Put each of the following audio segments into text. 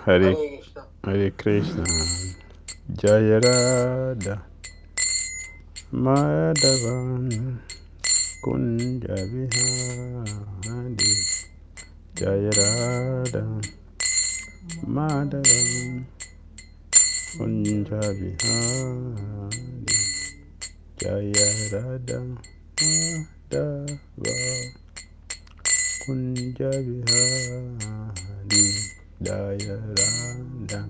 Hare Hare Krishna. Jaya Radha Madhavan Kunja Vihari. Jaya Radha Madhavan Kunja Vihari. Jaya Radha Madhavan Kunja Vihari. Jaya Radha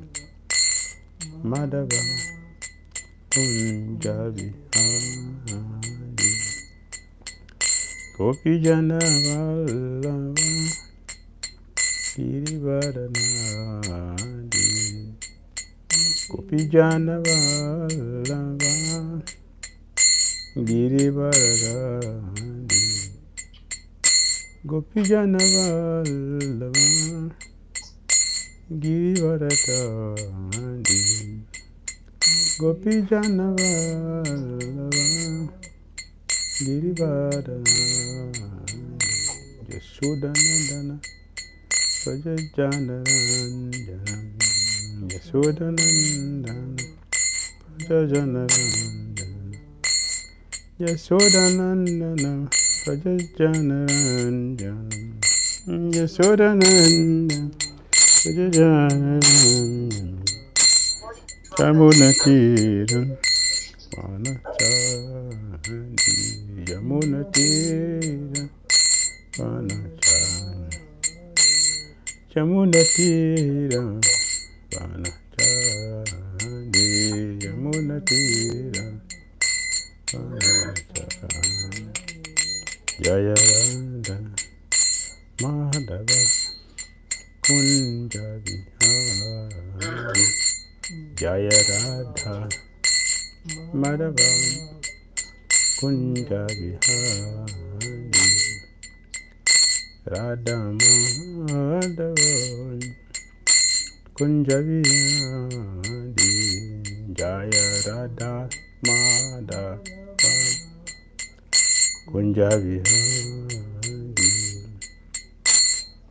Madhava Kunja Vihari. Gopijana Vallava Girivaranadi. Gopijana Vallava Girivaranadi. Gopijana Vallava Girivaranadi. Gopijana Vallava Girivaranadi. Yashodanandana Prajajanarandana. Yashodanandana Prajajanarandana. Yashodanandana Prajajanarandana. Yashodanandana Prajajanarandana. Yamunatiram Vanachandi. Yamunatiram Vanachandi. Yamunatiram Vanachandi. Yamunatiram Vanachandi. Jaya Radha Madhava Kunja Vihari. Jaya Radha Madhava Kunja Vihari. Radha Madhava Kunja Vihari. Jaya Radha Madhava Kunja Vihari.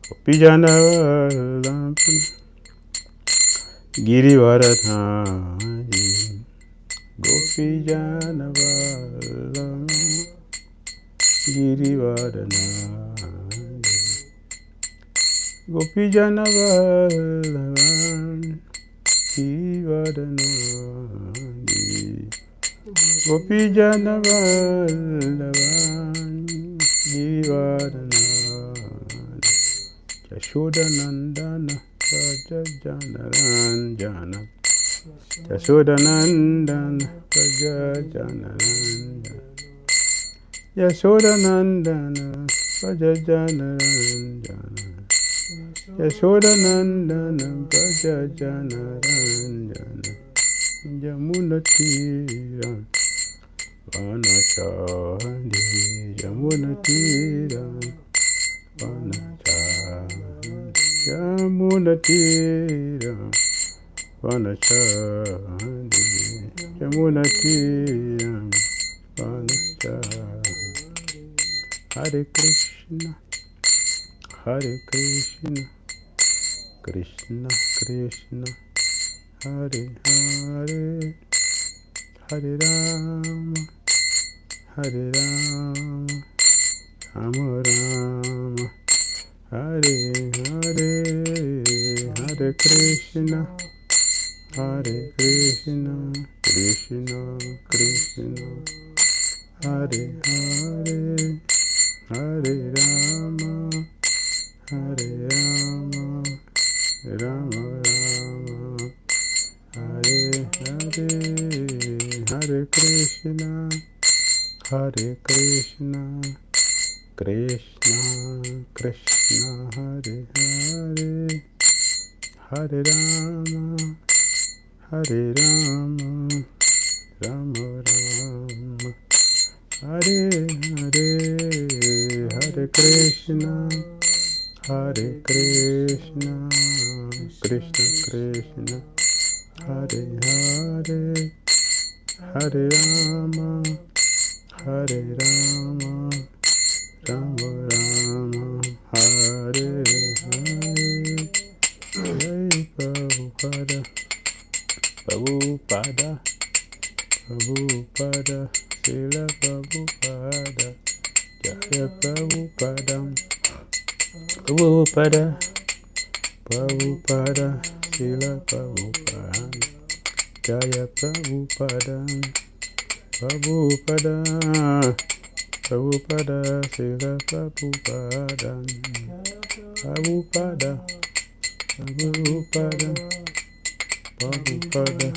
Gopijana Vallabha Girivaradhari. Gopijana Vallabha Girivaradhari. Gopijana Vallabha Girivaradhari. Gopijana Vallabha Girivaradhari. Yashodanandana Prajajanarandana. Yashodanandana Prajajanarandana. Yashodanandana Prajajanarandana. Yashodanandana Prajajanarandana. Yamunatira Vanachandi. Yamunatira Vanachandi. Yamunatira Vanachandi. Yamunatira Vanachandi. Hare Krishna Hare Krishna Krishna Krishna Hare Hare. Hare Rama Hare Rama Rama Rama Hare Hare. Hare Krishna Hare Krishna Krishna Krishna Hare Hare. Hare Rama Hare Rama Rama Rama Hare Hare. Hare Krishna Hare Krishna Krishna Krishna Hare Hare. Hare Rama Hare Rama Rama Rama Hare Hare. Hare Krishna Hare Krishna Krishna Krishna Hare Hare. Hare Rama Hare Rama Rama Rama Hare Hare. Prabhupada, Srila Prabhupada, Jaya Prabhupada, Prabhupada, Prabhupada, Srila Prabhupada, Jaya Prabhupada, Prabhupada, Prabhupada, Srila Prabhupada, Prabhupada, Prabhupada, Prabhupada,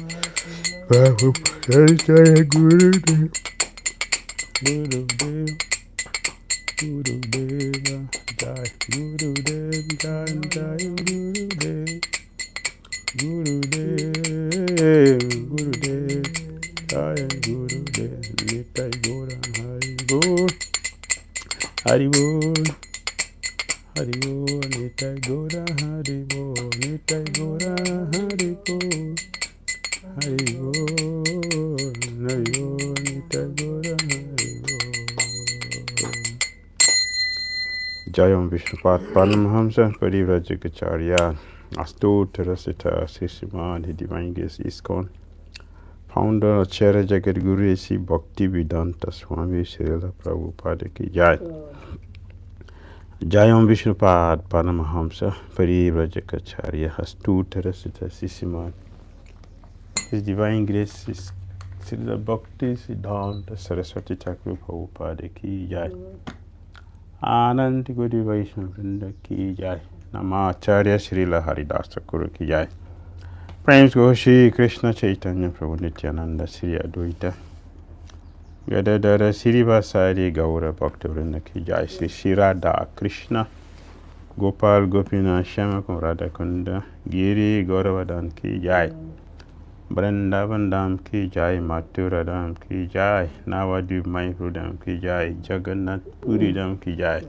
Prabhupada, Jaya Gurudev, Gurudev, Gurudeva, Jai Gurudev, Jai Jai Gurudev, Gurudev, Gurudev, Jai Gurudev, Nitai Gora, Hari Bol, Hari Bol, Nitai Gora, Hari Bol, Nitai Gora, Hari Bol, Hari Bol, Hari Bol, Nitai Gora, Hari Bol. Jayam Vishnupat Paramahamsa Parivrajagacharya Astotarasita Sisiman, the Divine Grace ISKCON, Founder Acharya Jagat Guru A.C. Bhakti Vedanta Swami Srila Prabhupada ki Jai. Jayam Vishnupat Paramahamsa Parivrajagacharya Astotarasita Sisiman, His Divine Grace is Srila Bhakti Siddhanta Saraswati Thakur Prabhupada ki Jai. Anand Guru Vaishnava Vrinda ki Jai. Namacharya Srila Haridas Thakur ki Jai. Praise Go Shri Krishna Chaitanya Prabhu Nityananda Sri Advaita Gadadara Sri Vasari Gaura Bhakta Vrinda ki Jai. Sri Shri Radha Krishna Gopal Gopinath Shama Radha Kunda Giri Gauravadhan ki Jai. Vrindavan Dham ki Jai, Mathura Dham ki Jai, Navadvip Mayapur Dham ki Jai, Jagannath Puri Dham ki Jai,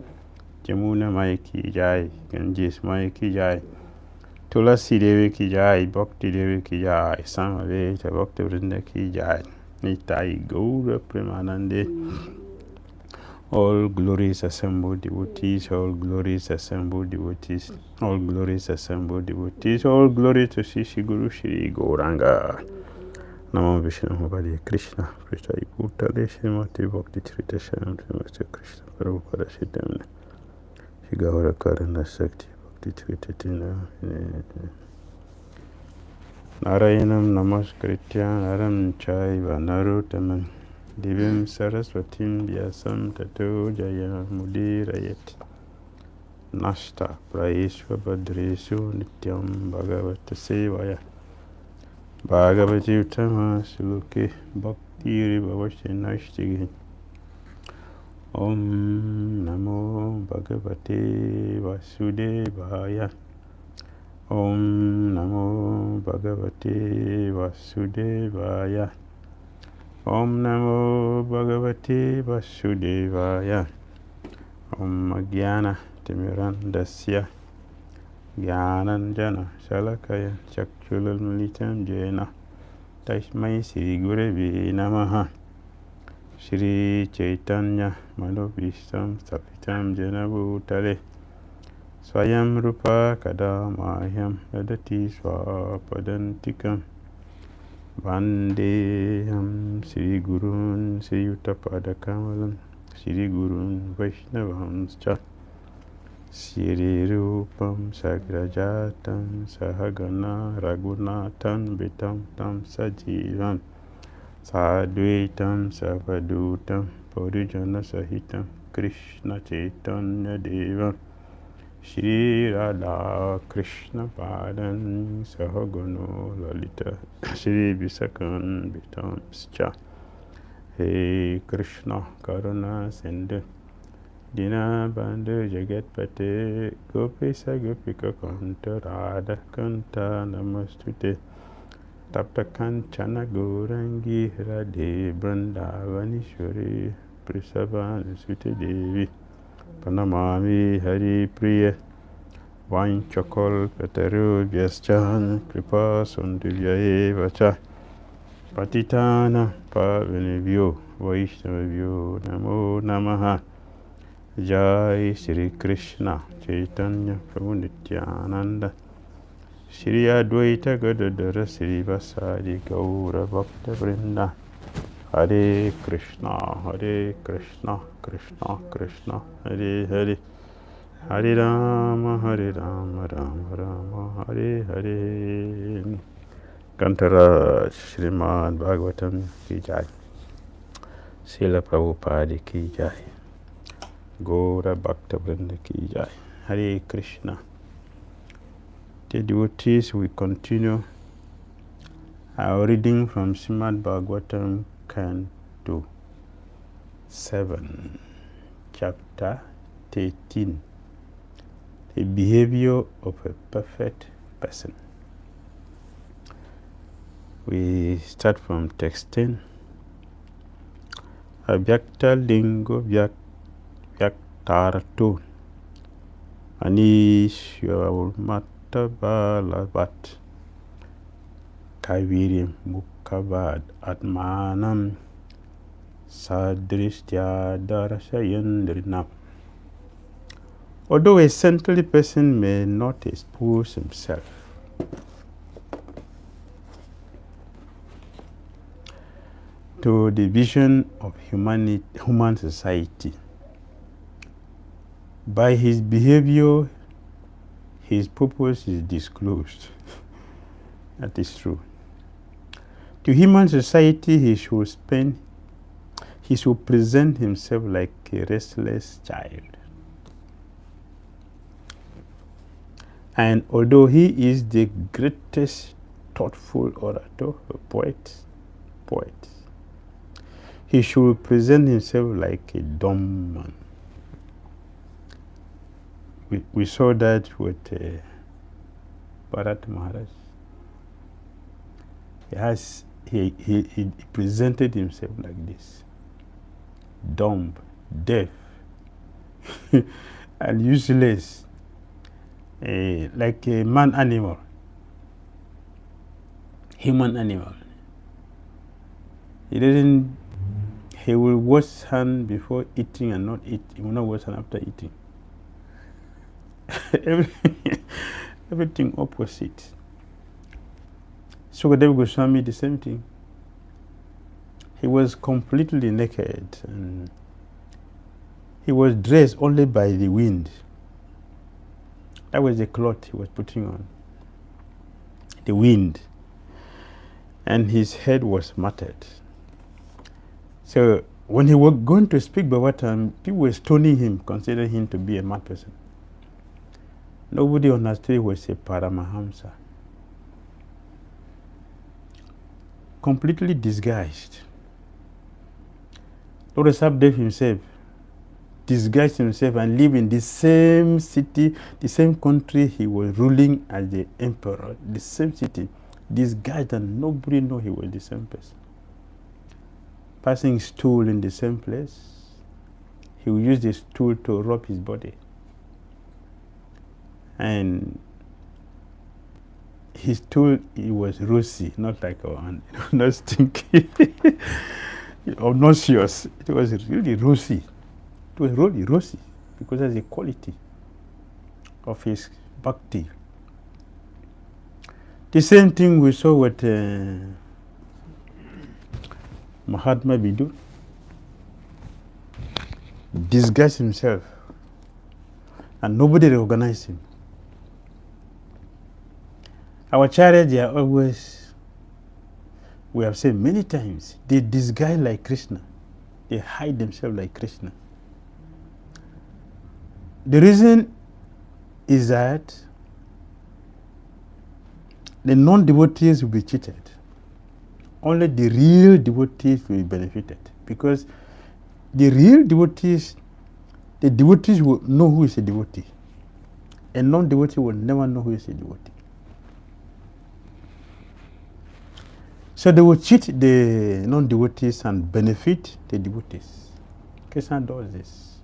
Jamuna Mai ki Jai, Ganges Mai ki Jai, Tulasi Devi ki Jai, Bhakti Devi ki Jai, Samaveta Bhakta Vrinda ki Jai, Nitai Gaura Premanande. All glories assembled devotees, all glories assembled devotees, all glories assembled devotees, all glory to Sri Guru Shri Gauranga. Namo Vishnu Hare Krishna, Krishna Bhutale, Srimati Bhakti Trita Shanam, Srimati Krishna Prabhupada Siddhamna, Shri Gaurakarana Sakti Bhakti Trita Tina, Narayanam Namaskritya, Naram Chaiva Narotaman, Divim Saraswatim Vyasam Tato Jaya Mudirayat Nashta Praishva Badresu Nityam Bhagavata Sevaya Bhagavati Uttama Suluke Bhakti Ribhavasya Nashtigin. Om Namo Bhagavate Vasudevaya. Om Namo Bhagavate Vasudevaya. Om Namo Bhagavate Vasudevaya. Om Jnana Timirandasya Jnananjana Shalakaya Chakshulal Jena Tasmai Sri Gurave Namaha. Shri Chaitanya Manobhishtam Stapitam Jena Bhutale Swayam Rupa Kadamayam Dadati Swapadantikam Vandeham Sri Gurun Sri Yuttapada Kamalam Sri Gurun Vaishnavamscha Sri Rupam Sagrajatam Sahagana Raghunathan Vitam Tam Sajivam Sadvaitam Savadutam Parijana Sahitam Krishna Chaitanya Devam Shri Radha Krishna Padan Sahagano Lalita Shri Visakan Vitamscha. Hey Krishna Karuna Sindhu Dina Bandhu Jagat Pate Gopisa Gopika Kanta Radha Kanta Namastute Tapta Kanchana Gourangi Radhe Vrindavanishwari Prisabhani Sute Devi Pranamami Hari Priya Vainchakol Petaru Vyaschan Kripa Sundivya Vacha Patitana Pavanivyo Vaishnavyo Namo Namaha. Jai Shri Krishna Chaitanya Prabhu Nityananda Shri Advaita Gadadara Sri Vasari Gaura Bhakta Vrinda Hare Krishna, Krishna Krishna, Hare Hare, Hare Rama, Rama Rama, Hare Hare. Kantaraj, Srimad Bhagavatam ki jai, Srila Prabhupada ki jai, Gaura Bhakta Vrinda ki jai, Hare Krishna. The devotees, we continue our reading from Srimad Bhagavatam, Canto 7, Chapter 13, the behavior of a perfect person. We start from text 10. Avyakta lingo vyaktarato anishya matabalavat kavirim mukavad atmanam sadristya darashayandrinam. Although a saintly person may not expose himself to the vision of human society, by his behavior, his purpose is disclosed. That is true. To human society, he should present himself like a restless child. And although he is the greatest thoughtful orator, a poet, he should present himself like a dumb man. We saw that with Bharat Maharaj. He presented himself like this, dumb, deaf, and useless, like a man animal, human animal. He will wash hand before eating and not eat. He will not wash hand after eating. Everything opposite. Sukadeva Goswami, the same thing. He was completely naked and he was dressed only by the wind. That was the cloth he was putting on. The wind. And his head was matted. So when he was going to speak Bhagavatam, people were stoning him, considering him to be a mad person. Nobody understood he was a Paramahamsa. Completely disguised. Lord Sabdev himself disguised himself and lived in the same city, the same country he was ruling as the emperor, the same city, disguised, and nobody knew he was the same person. Passing stool in the same place, he would use the stool to rub his body. And his stool, it was rosy, not like our own, not stinky or nauseous. It was really rosy. It was really rosy because that's the quality of his bhakti. The same thing we saw with Mahatma Vidu. Disguised himself and nobody recognized him. Our chariots, they are always, we have said many times, they disguise like Krishna. They hide themselves like Krishna. The reason is that the non-devotees will be cheated. Only the real devotees will be benefited. Because the real devotees, the devotees will know who is a devotee. A non-devotee will never know who is a devotee. So they will cheat the non-devotees and benefit the devotees. Krishna does this.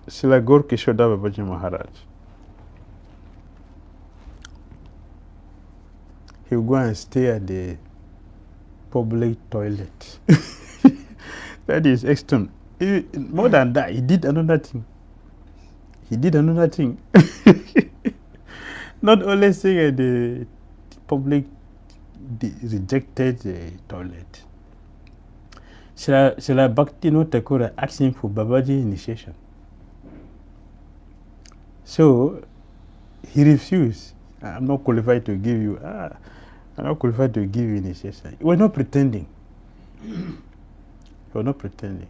Srila Gaur Kishoda Babaji Maharaj, he will go and stay at the public toilet. That is extreme. More than that, he did another thing. Not only staying at the public rejected the toilet. Srila Bhakti Thakura asked him for Babaji initiation. So he refused. I'm not qualified to give you. I'm not qualified to give you initiation. We're not pretending. We're not pretending.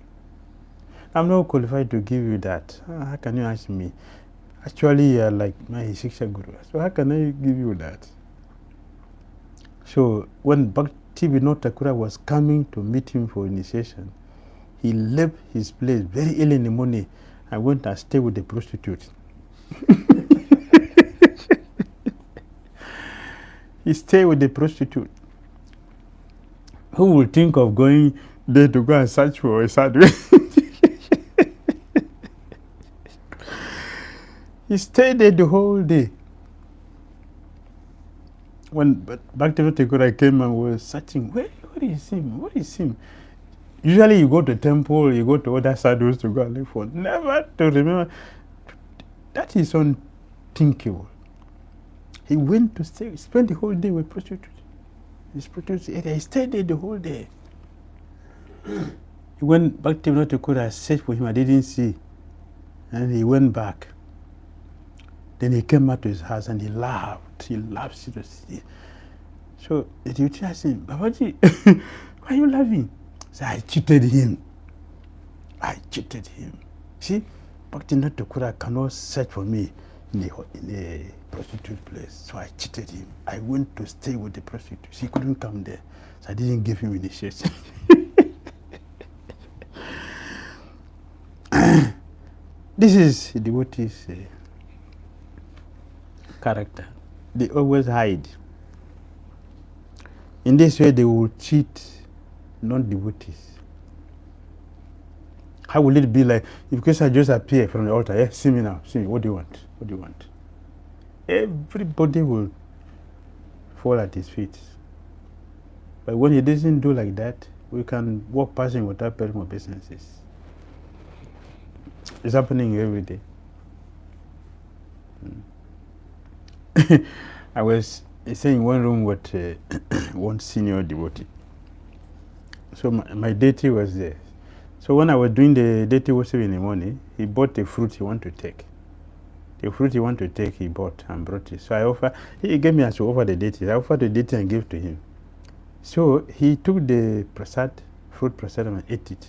I'm not qualified to give you that. How can you ask me? Actually, you are like my Shiksha Guru. So how can I give you that? So when Bhakti Vinod Thakura was coming to meet him for initiation, he left his place very early in the morning and went and stayed with the prostitute. He stayed with the prostitute. Who would think of going there to go and search for a sadhu? He stayed there the whole day. When Bhakti Thakura came and was searching, where is him? What is him? Usually you go to temple, you go to other sadhus to go and look for. Never to remember. That is unthinkable. He went to stay, spent the whole day with prostitutes. His prostitutes area. He stayed there the whole day. When Bhakti Thakura searched for him, I didn't see. And he went back. Then he came out to his house and he laughed. He laughed seriously. So the devotee asked him, Babaji, why are you laughing? He said, I cheated him. I cheated him. See, Bhakti Thakura cannot search for me in the prostitute place. So I cheated him. I went to stay with the prostitutes. He couldn't come there. So I didn't give him initiation. This is the devotee's character. They always hide. In this way, they will cheat non-devotees. How will it be like if Krishna just appear from the altar? Yeah, see me now. See me. What do you want? What do you want? Everybody will fall at his feet. But when he doesn't do like that, we can walk past him without paying more businesses. It's happening every day. I was staying in one room with one senior devotee. So my deity was there. So when I was doing the deity worship in the morning, he bought the fruit he wanted to take. The fruit he wanted to take, he bought and brought it. So he gave me as to offer the deity. I offered the deity and gave to him. So he took the prasad, fruit prasad, and ate it.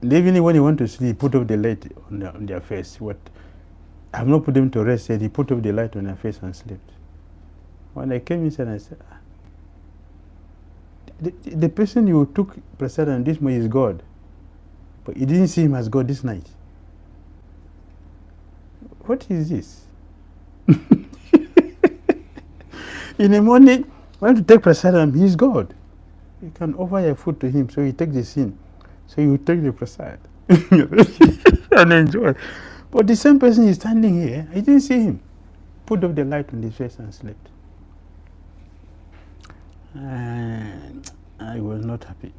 And even when he went to sleep, he put up the light on their face. I have not put them to rest yet. He put up the light on their face and slept. When I came inside, I said, the person you took prasad and this way is God. But you didn't see him as God this night. What is this? In the morning, when you take prasadam, he is God. You can offer your food to him, so he takes the sin. So you take the prasad and enjoy. But the same person is standing here, I didn't see him. Put up the light on his face and slept. I was not happy.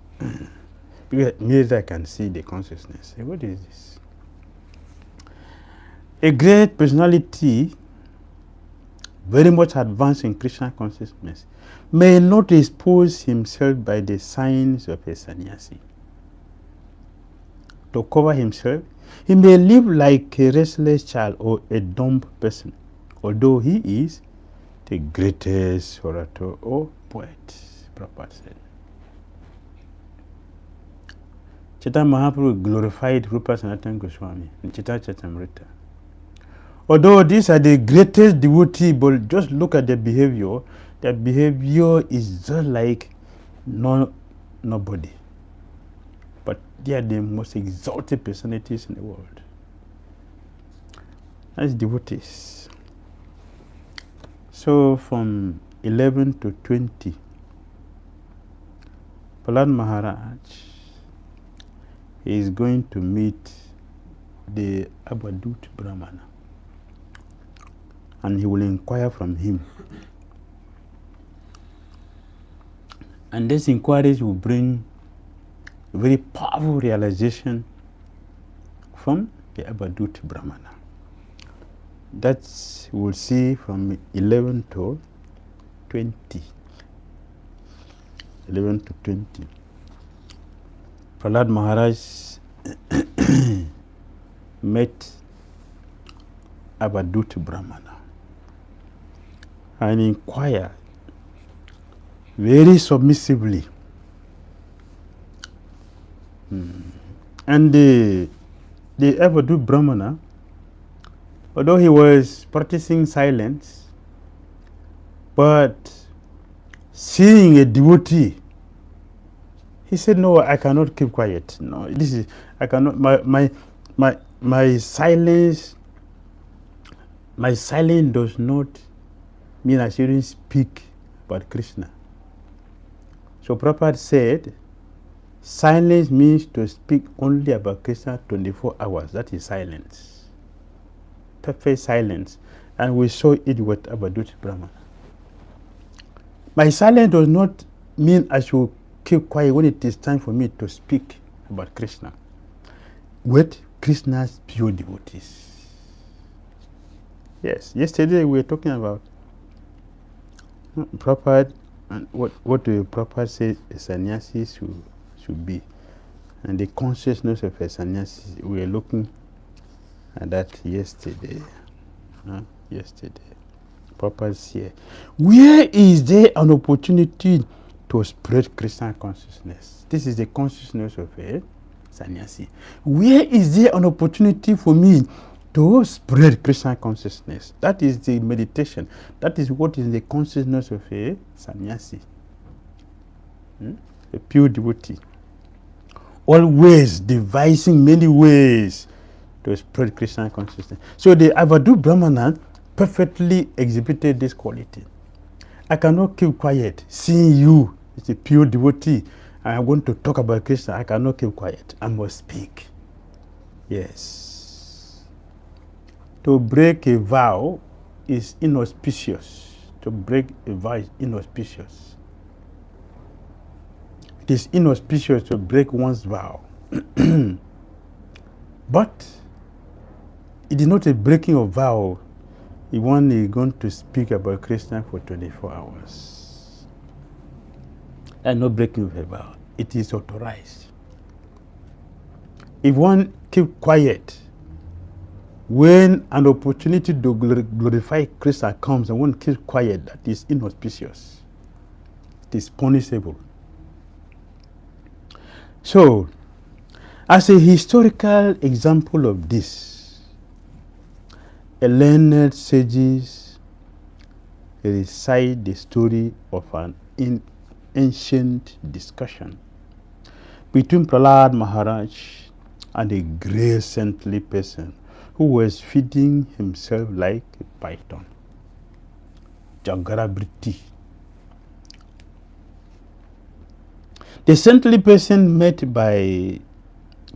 Because immediately I can see the consciousness. What is this? A great personality, very much advanced in Krishna consciousness, may not expose himself by the signs of a sannyasi. To cover himself, he may live like a restless child or a dumb person, although he is the greatest orator or poet, Prabhupada said. Chaitanya Mahaprabhu glorified Rupa Sanatana Goswami in Chaitanya Charitamrita. Although these are the greatest devotees, but just look at their behavior. Their behavior is just like nobody. But they are the most exalted personalities in the world. That's devotees. So from 11 to 20, Prahlad Maharaj is going to meet the Abadut Brahmana. And he will inquire from him. And these inquiries will bring a very powerful realization from the Abadut Brahmana. That we'll see from 11 to 20. 11 to 20. Prahlad Maharaj met Avadut Brahmana and inquired very submissively. And the Avadut Brahmana, although he was practicing silence, but seeing a devotee, he said, "No, I cannot keep quiet. No, I cannot. My silence. My silence does not mean I shouldn't speak about Krishna." So Prabhupada said, silence means to speak only about Krishna 24 hours. That is silence. Perfect silence. And we saw it with Avadut Brahmana. My silence does not mean I should keep quiet when it is time for me to speak about Krishna with Krishna's pure devotees. Yes, yesterday we were talking about Prabhupada and what the Prabhupada said a sannyasi should be, and the consciousness of a sannyasi. We were looking at that yesterday. Prabhupada said, where is there an opportunity to spread Krishna consciousness? This is the consciousness of a sannyasi. Where is there an opportunity for me to spread Krishna consciousness? That is the meditation. That is what is the consciousness of a sannyasi, a pure devotee. Always devising many ways to spread Krishna consciousness. So the Avadut Brahmana perfectly exhibited this quality. I cannot keep quiet. Seeing you as a pure devotee, I want to talk about Krishna. I cannot keep quiet. I must speak. Yes. To break a vow is inauspicious. To break a vow is inauspicious. It is inauspicious to break one's vow. But it is not a breaking of vow if one is going to speak about Krishna for 24 hours. And no breaking of a vow. It is authorized. If one keep quiet, when an opportunity to glorify Krishna comes and one keeps quiet, that is inauspicious. It is punishable. So, as a historical example of this, a learned sages recite the story of an ancient discussion between Prahlad Maharaj and a great saintly person who was feeding himself like a python. Jagrabriti. The saintly person met by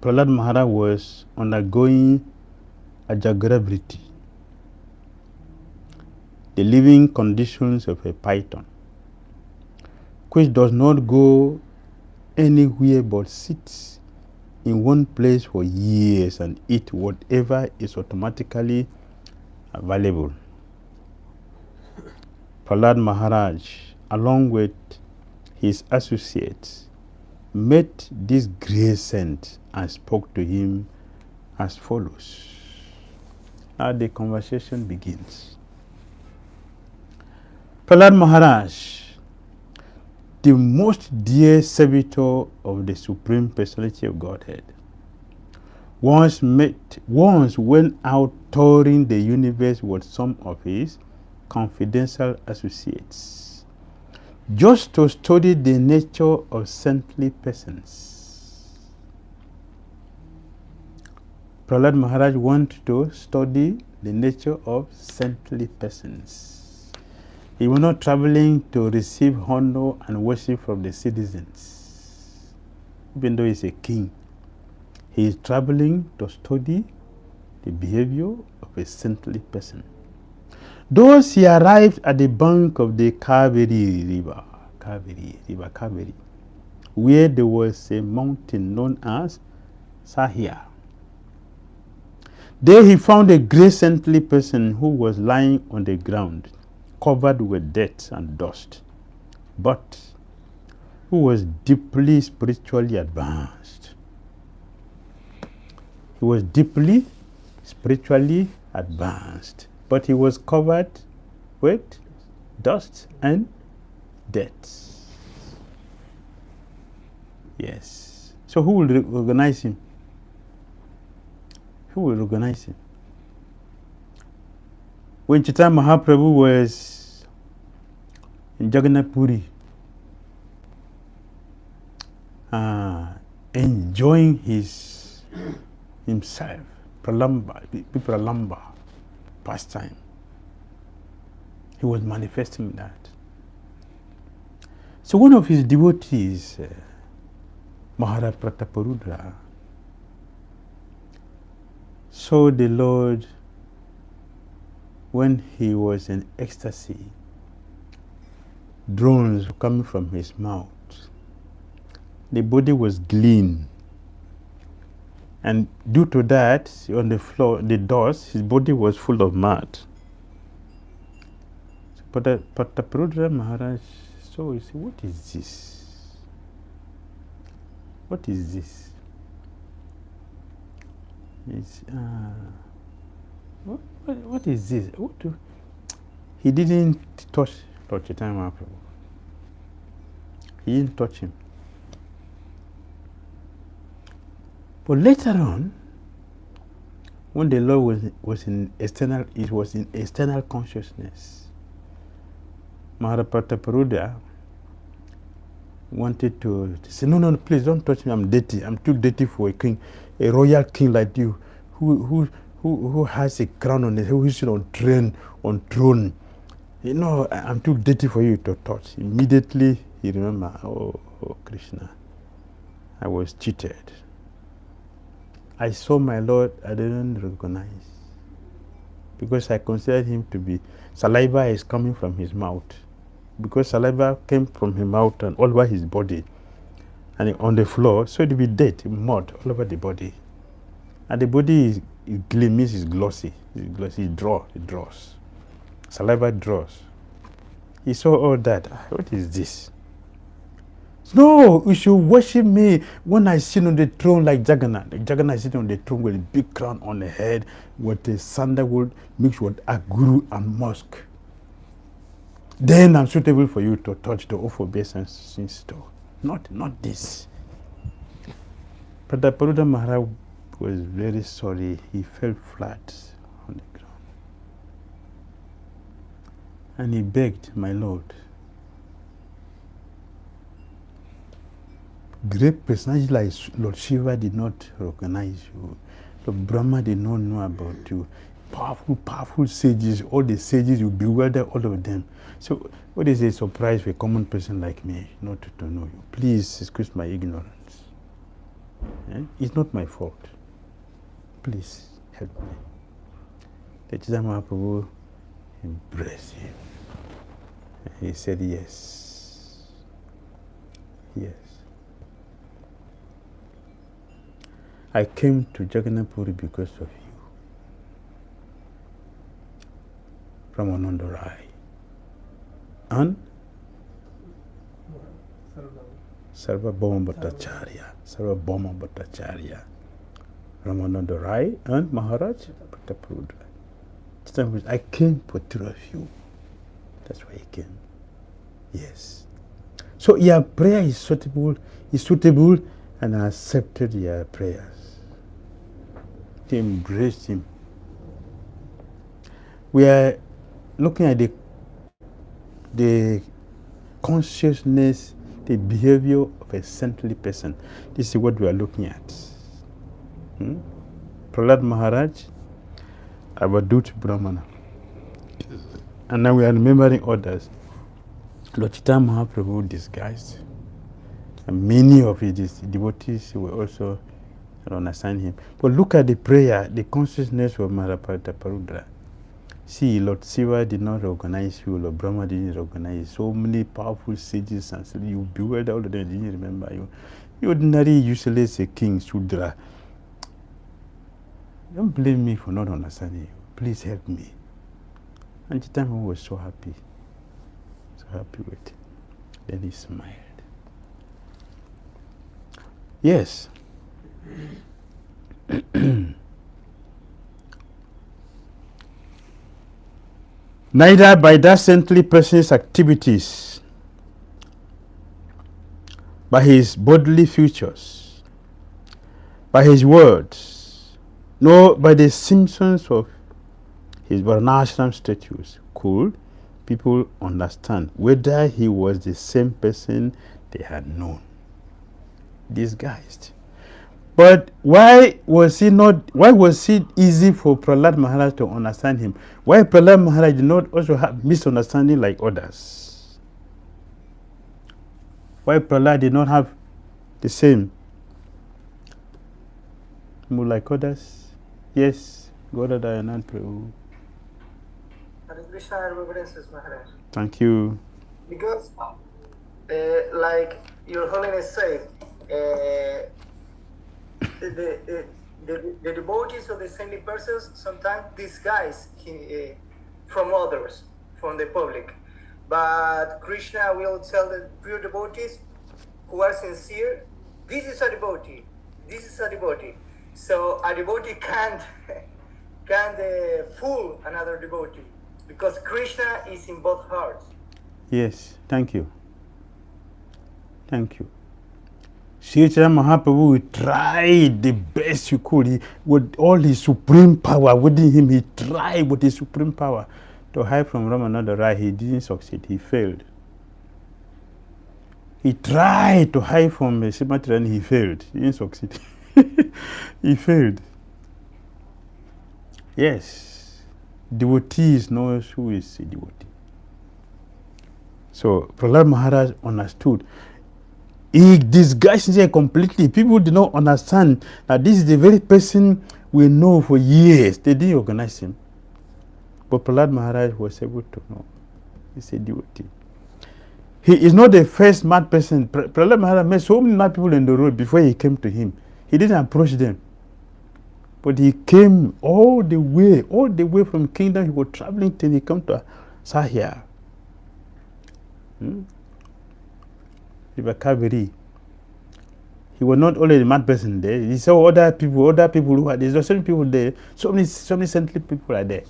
Prahlad Maharaj was undergoing a Jagrabriti, the living conditions of a python, which does not go anywhere but sits in one place for years and eat whatever is automatically available. Prahlad Maharaj, along with his associates, met this great saint and spoke to him as follows. Now the conversation begins. Prahlad Maharaj, the most dear servitor of the Supreme Personality of Godhead, once went out touring the universe with some of his confidential associates, just to study the nature of saintly persons. Prahlad Maharaj wanted to study the nature of saintly persons. He was not traveling to receive honor and worship from the citizens. Even though he's a king, he is traveling to study the behavior of a saintly person. Thus he arrived at the bank of the Kaveri River, where there was a mountain known as Sahya. There he found a great saintly person who was lying on the ground, covered with dirt and dust, but who was deeply spiritually advanced. He was deeply spiritually advanced, but he was covered with dust and dirt. Yes. So who will recognize him? Who will recognize him? When Chaitanya Mahaprabhu was in Jagannath Puri, enjoying himself, pralamba pastime, he was manifesting that. So one of his devotees, Maharaj Prataparudra, saw the Lord when he was in ecstasy, drones coming from his mouth. The body was clean. And due to that, on the floor, the dust, his body was full of mud. But Prataparudra Maharaj saw, he said, what is this? What is this? What is this? He didn't touch Lord Chaitanya Mahaprabhu. He didn't touch him. But later on, when the Lord was in external consciousness, Maharaj Prataparudra wanted to say, no, please don't touch me. I'm dirty. I'm too dirty for a king, a royal king like you, who has a crown on his head, who is on throne. You know, I'm too dirty for you to touch. Immediately he remembered, oh Krishna, I was cheated. I saw my Lord, I didn't recognize, because I considered him to be, saliva is coming from his mouth, because saliva came from his mouth and all over his body, and on the floor, so it will be dirt, mud all over the body. And the body means it's glossy, it draws. Saliva draws. He saw all that. What is this? No, you should worship me when I sit on the throne like Jagannath. Jagannath is sitting on the throne with a big crown on the head, with a sandalwood mixed with aguru and musk. Then I'm suitable for you to touch, to offer obeisance to. Not this. Prataparudra Maharaj was very sorry. He fell flat on the ground. And he begged, my Lord, great personages like Lord Shiva did not recognize you. Lord Brahma did not know about you. Powerful sages, all the sages, you bewilder all of them. So what is a surprise for a common person like me not to know you? Please excuse my ignorance. It's not my fault. Please help me. The Chaitanya Mahaprabhu embraced him. He said, yes. Yes. I came to Jagannath Puri because of you. Ramananda Rai. And Sarvabhauma Bhattacharya. Ramananda Rai and Maharaj Prataparudra. I came for three of you. That's why I came. Yes. So your prayer is suitable, and I accepted your prayers. They embraced him. We are looking at the consciousness, the behavior of a saintly person. This is what we are looking at. Prahlad Maharaj, Avadut Brahmana. And now we are remembering others. Lord Chaitanya Mahaprabhu disguised. And many of his devotees were also assigned him. But look at the prayer, the consciousness of Maharaj Prataparudra. See, Lord Shiva did not recognize you, Lord Brahma didn't recognize you. So many powerful sages and so you bewildered all of them, didn't remember you. The ordinary, useless king, Sudra. Don't blame me for not understanding you. Please help me. And Chaitanya was so happy. happy with. Then he smiled. Yes. Neither by that saintly person's activities, by his bodily features, by his words, nor by the symptoms of his Varnashram status could people understand whether he was the same person they had known. Disguised. But why was it easy for Prahlad Maharaj to understand him? Why Prahlad Maharaj did not also have misunderstanding like others? Why Prahlad did not have the same mood like others? Yes, Dhira and Prayers. Hare Krishna, reverences, Maharaj. Thank you. Because, like Your Holiness said, the devotees of the saintly persons sometimes disguise from others, from the public. But Krishna will tell the pure devotees who are sincere, this is a devotee, this is a devotee. So a devotee can't fool another devotee, because Krishna is in both hearts. Yes, thank you. Thank you. Sri Chaitanya Mahaprabhu tried the best he could. With all his supreme power within him, he tried with his supreme power to hide from Ramananda Rai. He didn't succeed. He failed. He tried to hide from Srimati Rani. He failed. He didn't succeed. He failed. Yes. Devotees knows who is a devotee. So Prahlad Maharaj understood. He disguised himself completely. People did not understand that this is the very person we know for years. They didn't recognize him. But Prahlad Maharaj was able to know. He's a devotee. He is not the first mad person. Prahlad Maharaj met so many mad people in the road before he came to him. He didn't approach them. But he came all the way from kingdom. He was traveling till he came to Sahya. River Kaveri. He was not only the mad person there. He saw other people who had. There's so many people there. So many saintly people are there.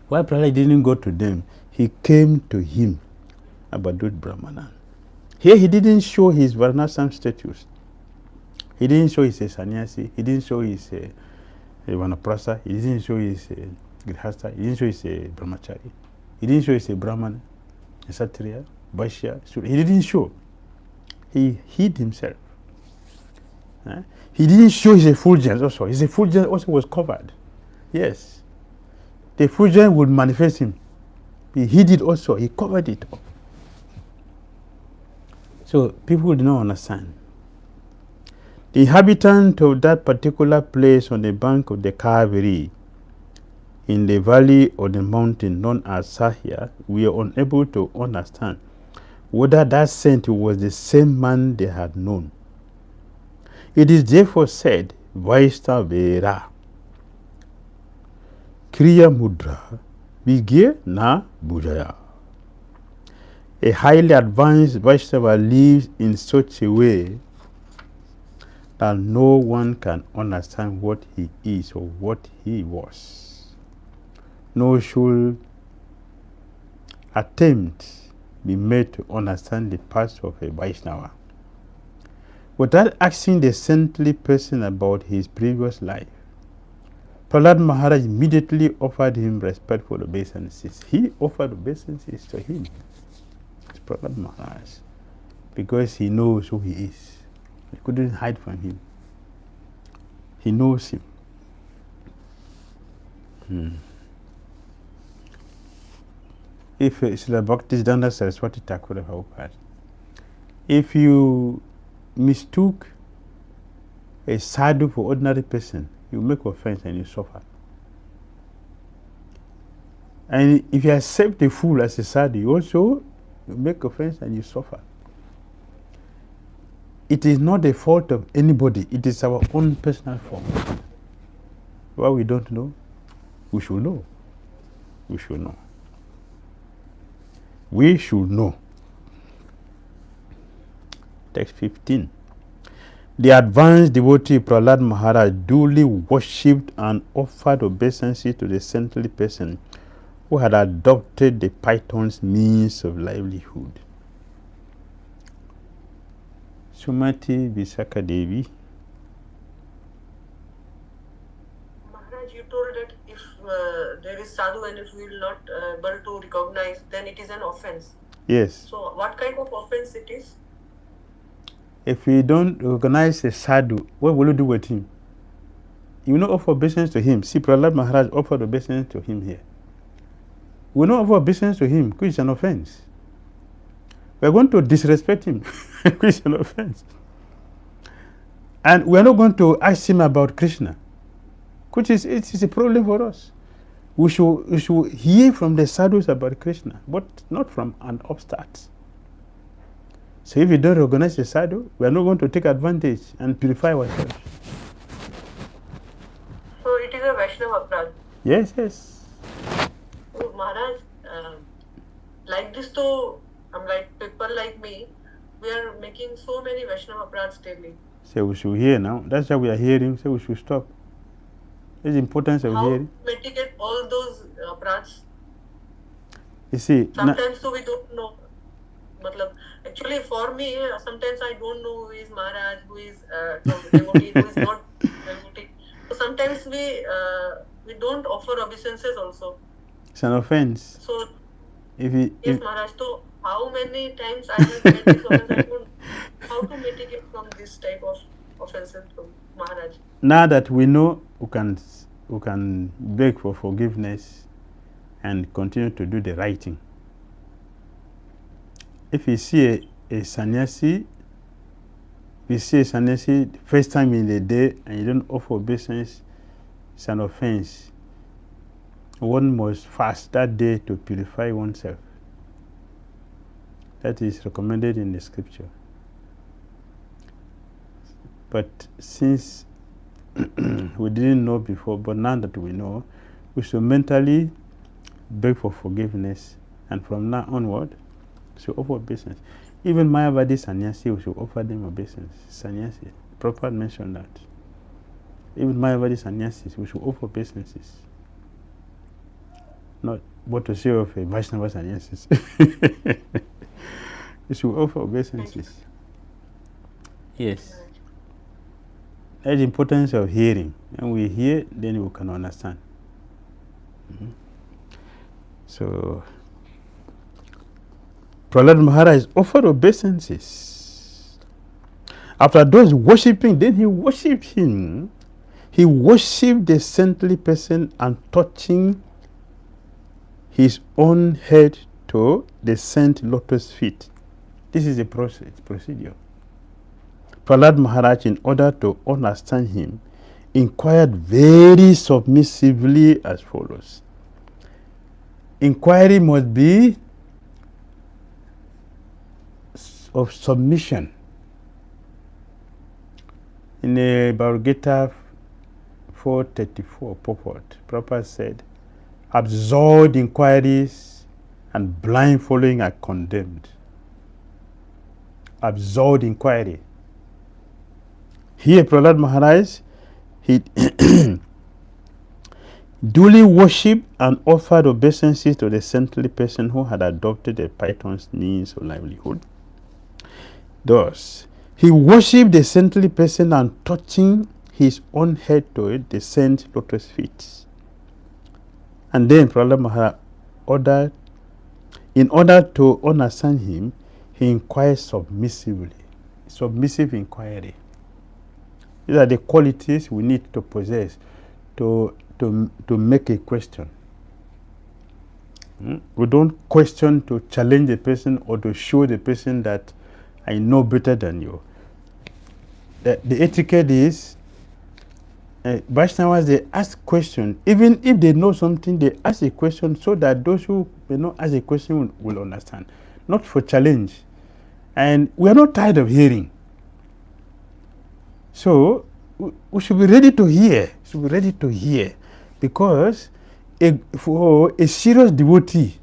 Why Prahlad didn't go to them? He came to him, Abadut Brahmana. Here he didn't show his Varnashram status. He didn't show his sannyasi. He didn't show his Vanaprastha. He didn't show his Grihastha. He didn't show his Brahmachari. He didn't show his Brahmana, Kshatriya, Vaishya. He didn't show. He hid himself. He didn't show his effulgence also. His effulgence also was covered. Yes. The effulgence would manifest him. He hid it also. He covered it up. So people did not understand. The inhabitants of that particular place on the bank of the Kaveri, in the valley of the mountain known as Sahya, were unable to understand whether that saint was the same man they had known. It is therefore said, Vaishnavera, Kriya Mudra, Vigya na Bujaya. A highly advanced Vaishnava lives in such a way that no one can understand what he is or what he was. Nor should attempt be made to understand the past of a Vaishnava without asking the saintly person about his previous life. Prahlad Maharaj immediately offered him respectful obeisances. He offered obeisances to him. It's Prahlad Maharaj, because he knows who he is. He couldn't hide from him. He knows him. If Srila Bhakti Dhira Saraswati Thakur Prabhupada, if you mistook a sadhu for ordinary person, you make offense and you suffer. And if you accept a fool as a sadhu, you also make offense and you suffer. It is not the fault of anybody. It is our own personal fault. What we don't know, we should know. We should know. we should know. Text 15. The advanced devotee Prahlad Maharaj duly worshipped and offered obeisance to the saintly person who had adopted the python's means of livelihood. Sumati Visakha Devi. Maharaj, you told that if there is sadhu and if we will not able to recognize, then it is an offense. Yes. So what kind of offense it is? If we don't recognize a sadhu, what will you do with him? You will not offer obeisance to him. See, Prahlad Maharaj offered obeisance to him here. We will not offer obeisance to him, which is an offense. We are going to disrespect him, which is an offense. And we are not going to ask him about Krishna, which is a problem for us. We should hear from the sadhus about Krishna, but not from an upstart. So if we don't recognize the sadhu, we are not going to take advantage and purify ourselves. So it is a Vaishnava aparadh. Yes, yes. So Maharaj, like this, though, like people like me, we are making so many Vaishnava aparadhs daily. So we should hear now. That's why we are hearing. So we should stop. There's the importance of hearing. How to mitigate all those aparadhs? You see, sometimes so we don't know. Actually, for me, sometimes I don't know who is Maharaj, who is devotee, who is not devotee. So sometimes we don't offer obeisances also. It's an offense. So, if Maharaj, so how many times I have made this offense, I don't know how to mitigate from this type of offenses from Maharaj. Now that we know, we can beg for forgiveness and continue to do the right thing. If you see a sannyasi, first time in the day and you don't offer obeisance, it's an offense. One must fast that day to purify oneself. That is recommended in the scripture. But since we didn't know before, but now that we know, we should mentally beg for forgiveness, and from now onward, we should offer obeisance. Even Mayavadi sannyasi, we should offer them obeisance. Sannyasi, Prabhupada mentioned that. Even Mayavadi sannyasis, we should offer obeisances. Not what to say of a Vaishnava sannyasis. We should offer obeisances. Yes. That's the importance of hearing. When we hear, then we can understand. So, Prahlad Maharaj offered obeisances. After those worshipping, then he worshipped him. He worshipped the saintly person and touching his own head to the saint lotus feet. This is the procedure. Prahlad Maharaj, in order to understand him, inquired very submissively as follows. Inquiry must be of submission. In the Bhagavad Gita 4:34 purport, Prabhupada said, absurd inquiries and blind following are condemned. Absurd inquiry. Here, Prahlad Maharaj, he duly worshipped and offered obeisances to the saintly person who had adopted the python's means of livelihood. Thus, he worshipped the saintly person and touching his own head to it, the saint lotus feet. And then Prahlad Maharaj ordered, in order to understand him, he inquired submissively. Submissive inquiry. These are the qualities we need to possess to make a question. We don't question to challenge the person or to show the person that I know better than you. The etiquette is, Vaishnavas, they ask questions. Even if they know something, they ask a question so that those who may not ask a question will understand. Not for challenge. And we are not tired of hearing. So, we should be ready to hear. Because for a serious devotee,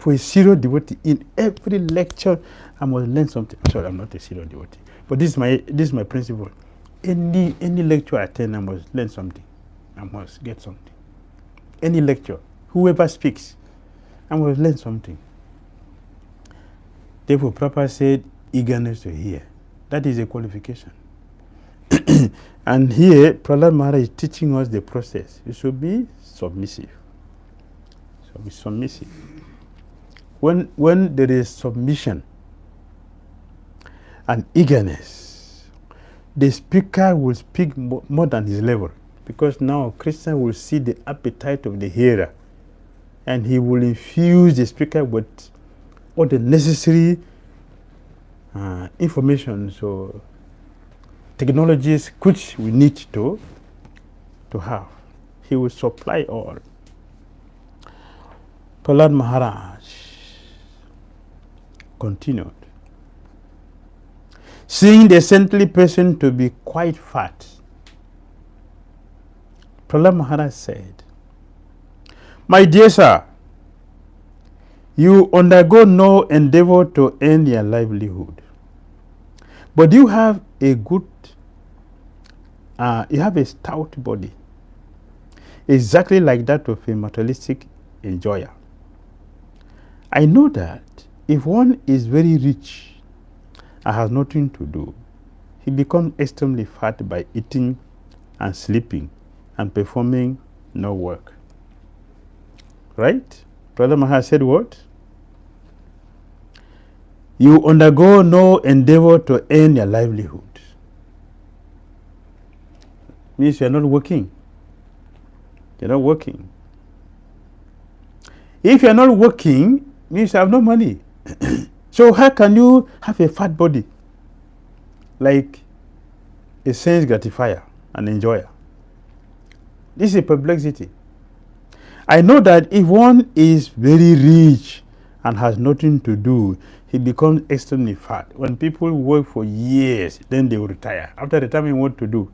For a serious devotee, in every lecture, I must learn something. Sorry, I'm not a serious devotee, but this is my principle. Any lecture I attend, I must learn something. I must get something. Any lecture, whoever speaks, I must learn something. Therefore, Prabhupada said, eagerness to hear. That is a qualification. And here, Prahlad Maharaj is teaching us the process. You should be submissive. So be submissive. When there is submission and eagerness, the speaker will speak more than his level, because now Krishna will see the appetite of the hearer, and he will infuse the speaker with all the necessary information, so technologies which we need to have. He will supply all. Prahlad Maharaj continued. Seeing the saintly person to be quite fat, Prahlad Maharaj said, "My dear sir, you undergo no endeavor to earn your livelihood, but you have a good, you have a stout body, exactly like that of a materialistic enjoyer. I know that if one is very rich and has nothing to do, he becomes extremely fat by eating and sleeping and performing no work." Right? Prahlad Maharaj said what? You undergo no endeavor to earn your livelihood. Means you are not working. You are not working. If you are not working, means you have no money. So how can you have a fat body like a sense gratifier and enjoyer? This is a perplexity. I know that if one is very rich and has nothing to do, he becomes extremely fat. When people work for years, then they will retire. After retirement, what to do?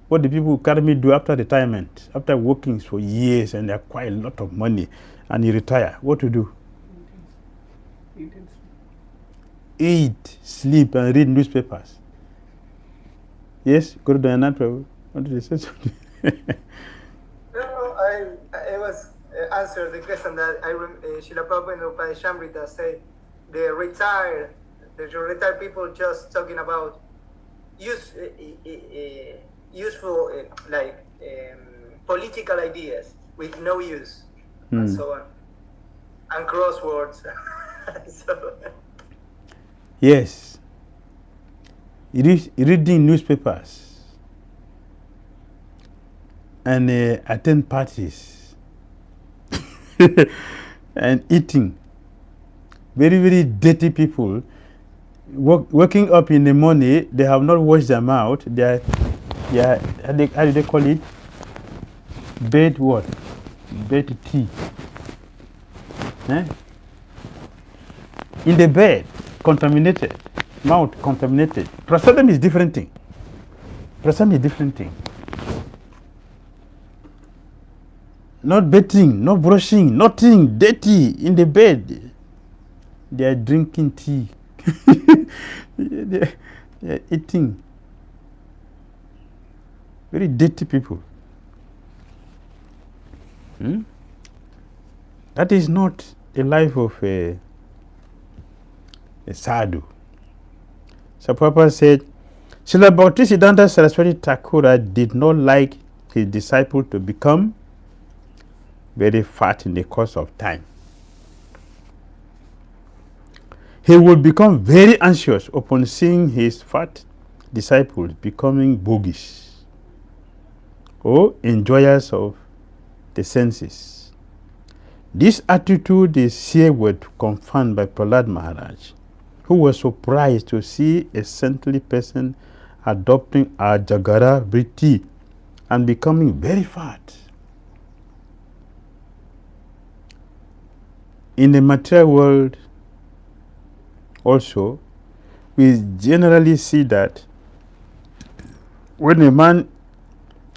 What do people currently do after retirement? After working for years and acquire a lot of money and you retire, what to do? Eat, sleep, and read newspapers. Yes, Guru Dayanand Prabhu, what did you say something? No, I was answer the question that Srila Prabhupada in the Upadeshamrita said the retired people just talking about useful political ideas with no use and so on, and crosswords. So, yes, reading newspapers and attend parties and eating. Very, very dirty people waking up in the morning, they have not washed their mouth. They are how do they call it? Bed what? Bed tea. In the bed, contaminated, mouth contaminated. Prasadam is different thing. Prasadam is different thing. Not bathing, not brushing, nothing, dirty in the bed. They are drinking tea. They are eating. Very dirty people. That is not the life of a sadhu. So Prabhupada said, Srila Bhaktisiddhanta Saraswati Thakura did not like his disciple to become very fat in the course of time. He would become very anxious upon seeing his fat disciples becoming bogies or enjoyers of the senses. This attitude is herewith confirmed by Prahlad Maharaj, who was surprised to see a saintly person adopting a Jagara vritti and becoming very fat. In the material world also, we generally see that when a man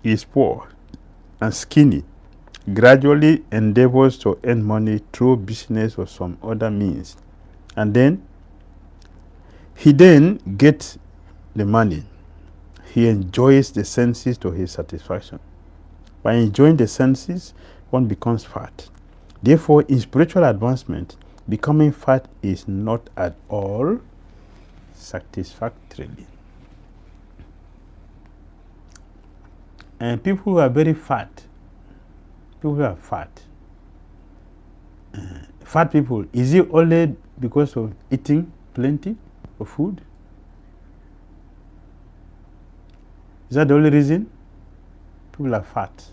is poor and skinny, gradually endeavors to earn money through business or some other means. And then he then gets the money. He enjoys the senses to his satisfaction. By enjoying the senses, one becomes fat. Therefore, in spiritual advancement, becoming fat is not at all satisfactory. And people who are very fat, people who are fat, fat people, is it only because of eating plenty of food? Is that the only reason people are fat?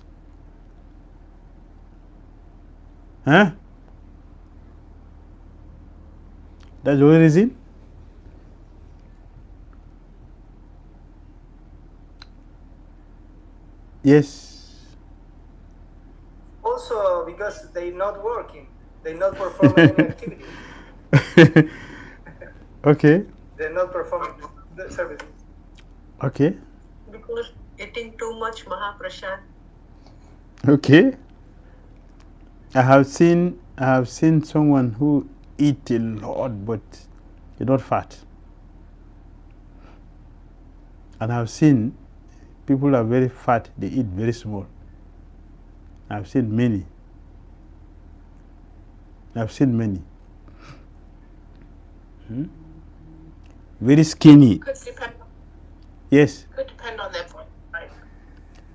Huh? That's the only reason? Yes. Also because they're not working, they're not performing any activity. Okay. They're not performing the services. Okay. Because eating too much Mahaprasad. Okay. I have seen someone who eat a lot but they're not fat. And I've seen people who are very fat, they eat very small. I've seen many. Very skinny. Could depend. Yes. Could depend on their body type.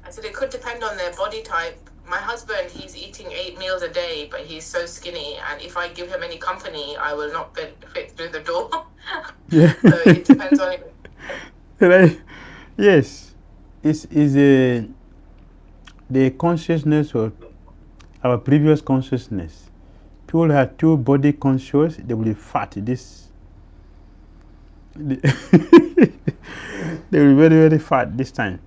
I said it could depend on their body type. My husband, he's eating 8 meals a day, but he's so skinny, and if I give him any company, I will not fit through the door. Yeah. So it depends on it. Right. Yes. It's the consciousness of our previous consciousness. People who are too body conscious, they will be fat. They will be very, very fat this time.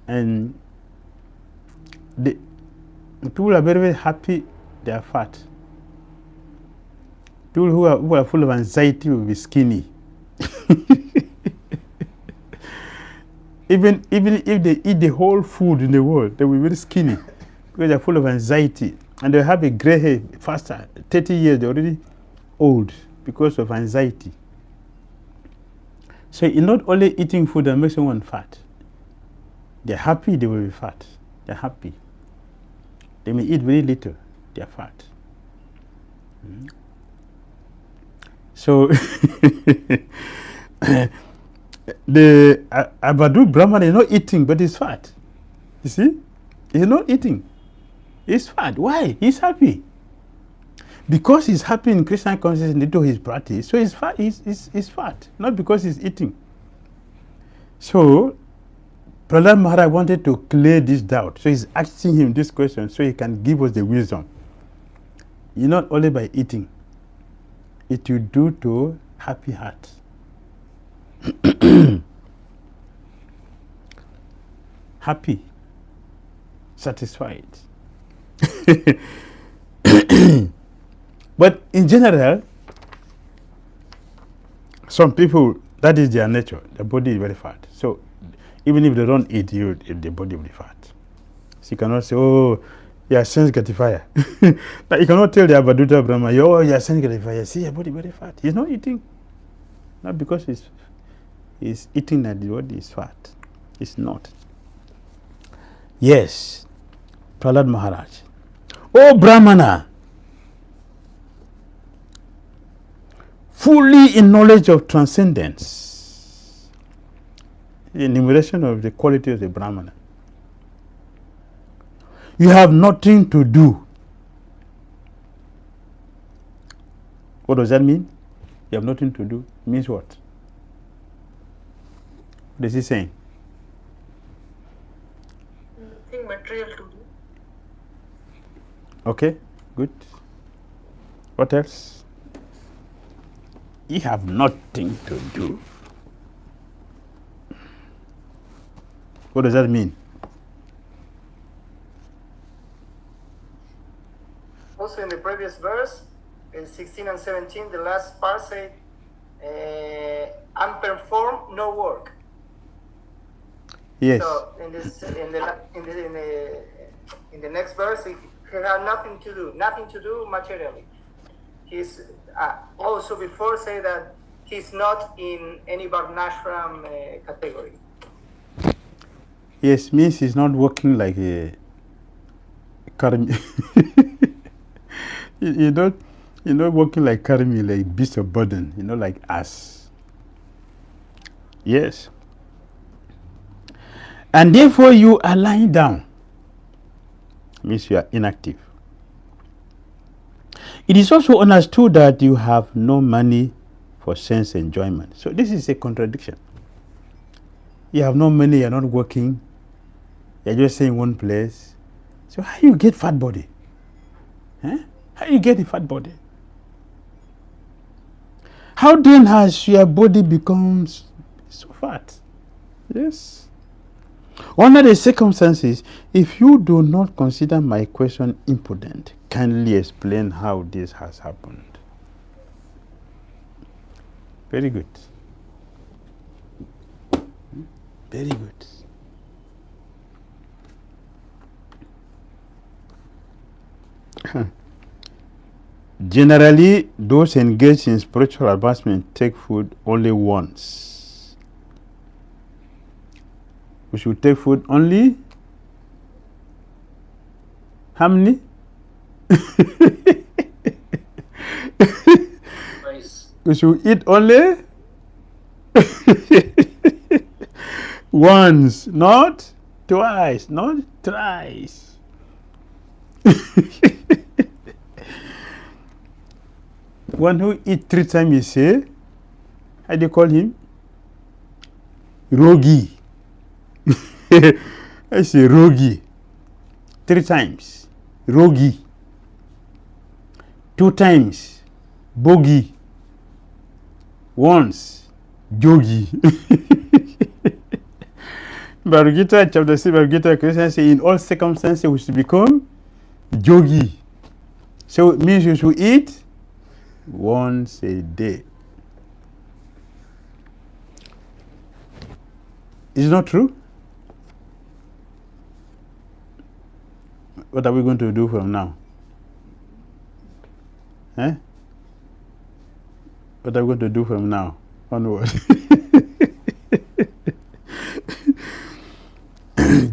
And the people are very, very happy they are fat. People who are full of anxiety will be skinny. Even if they eat the whole food in the world, they will be very skinny because they're full of anxiety. And they have a gray hair faster. 30 years, they're already old because of anxiety. So it's not only eating food that makes someone fat. They're happy, they will be fat. They're happy. They may eat very little, they're fat. So the Abadu Brahman is not eating, but he's fat. You see? He's not eating. He's fat. Why? He's happy. Because he's happy in Krishna consciousness to his practice, so he's fat. He's fat, not because he's eating. So Prahlad Maharaj wanted to clear this doubt. So he's asking him this question so he can give us the wisdom. You're not only by eating. It will do to happy heart. Happy, satisfied. But in general, some people, that is their nature. The body is very fat. So even if they don't eat, the body will be fat. So you cannot say, oh, you are sense gratifier. Like you cannot tell the Avaduta Brahma, oh, you are sense gratifier. See, your body very fat. He's not eating. Not because he's eating that the body is fat. It's not. Yes, Prahlad Maharaj. Oh, Brahmana, fully in knowledge of transcendence, the enumeration of the quality of the Brahmana. You have nothing to do. What does that mean? You have nothing to do. It means what? What is he saying? Nothing material to do. Okay, good. What else? You have nothing to do. What does that mean? Also in the previous verse, in 16 and 17, the last part said, and perform no work. Yes. So in the next verse, he had nothing to do materially. He's also before say that he's not in any Varnashram category. Yes, means he's not working like a karmi. you're not working like karmi, like beast of burden, like us. Yes. And therefore you are lying down. Means you are inactive. It is also understood that you have no money for sense enjoyment. So this is a contradiction. You have no money, you're not working, you're just staying in one place. So how you get fat body? How you get a fat body? How then has your body become so fat? Yes. Under the circumstances, if you do not consider my question imprudent, kindly explain how this has happened. Very good. Very good. Generally, those engaged in spiritual advancement take food only once. We should take food only how many? Nice. We should eat only once, not twice, not thrice. One who eat 3 times, you say, how do you call him? Rogi. I say rogi. 3 times, rogi. 2 times, bogi. Once, jogi. Bhagavad Gita, chapter 6, Bhagavad Gita, Krishna says, in all circumstances we should become jogi. So it means you should eat once a day. Is it not true? What are we going to do from now? What are we going to do from now onward?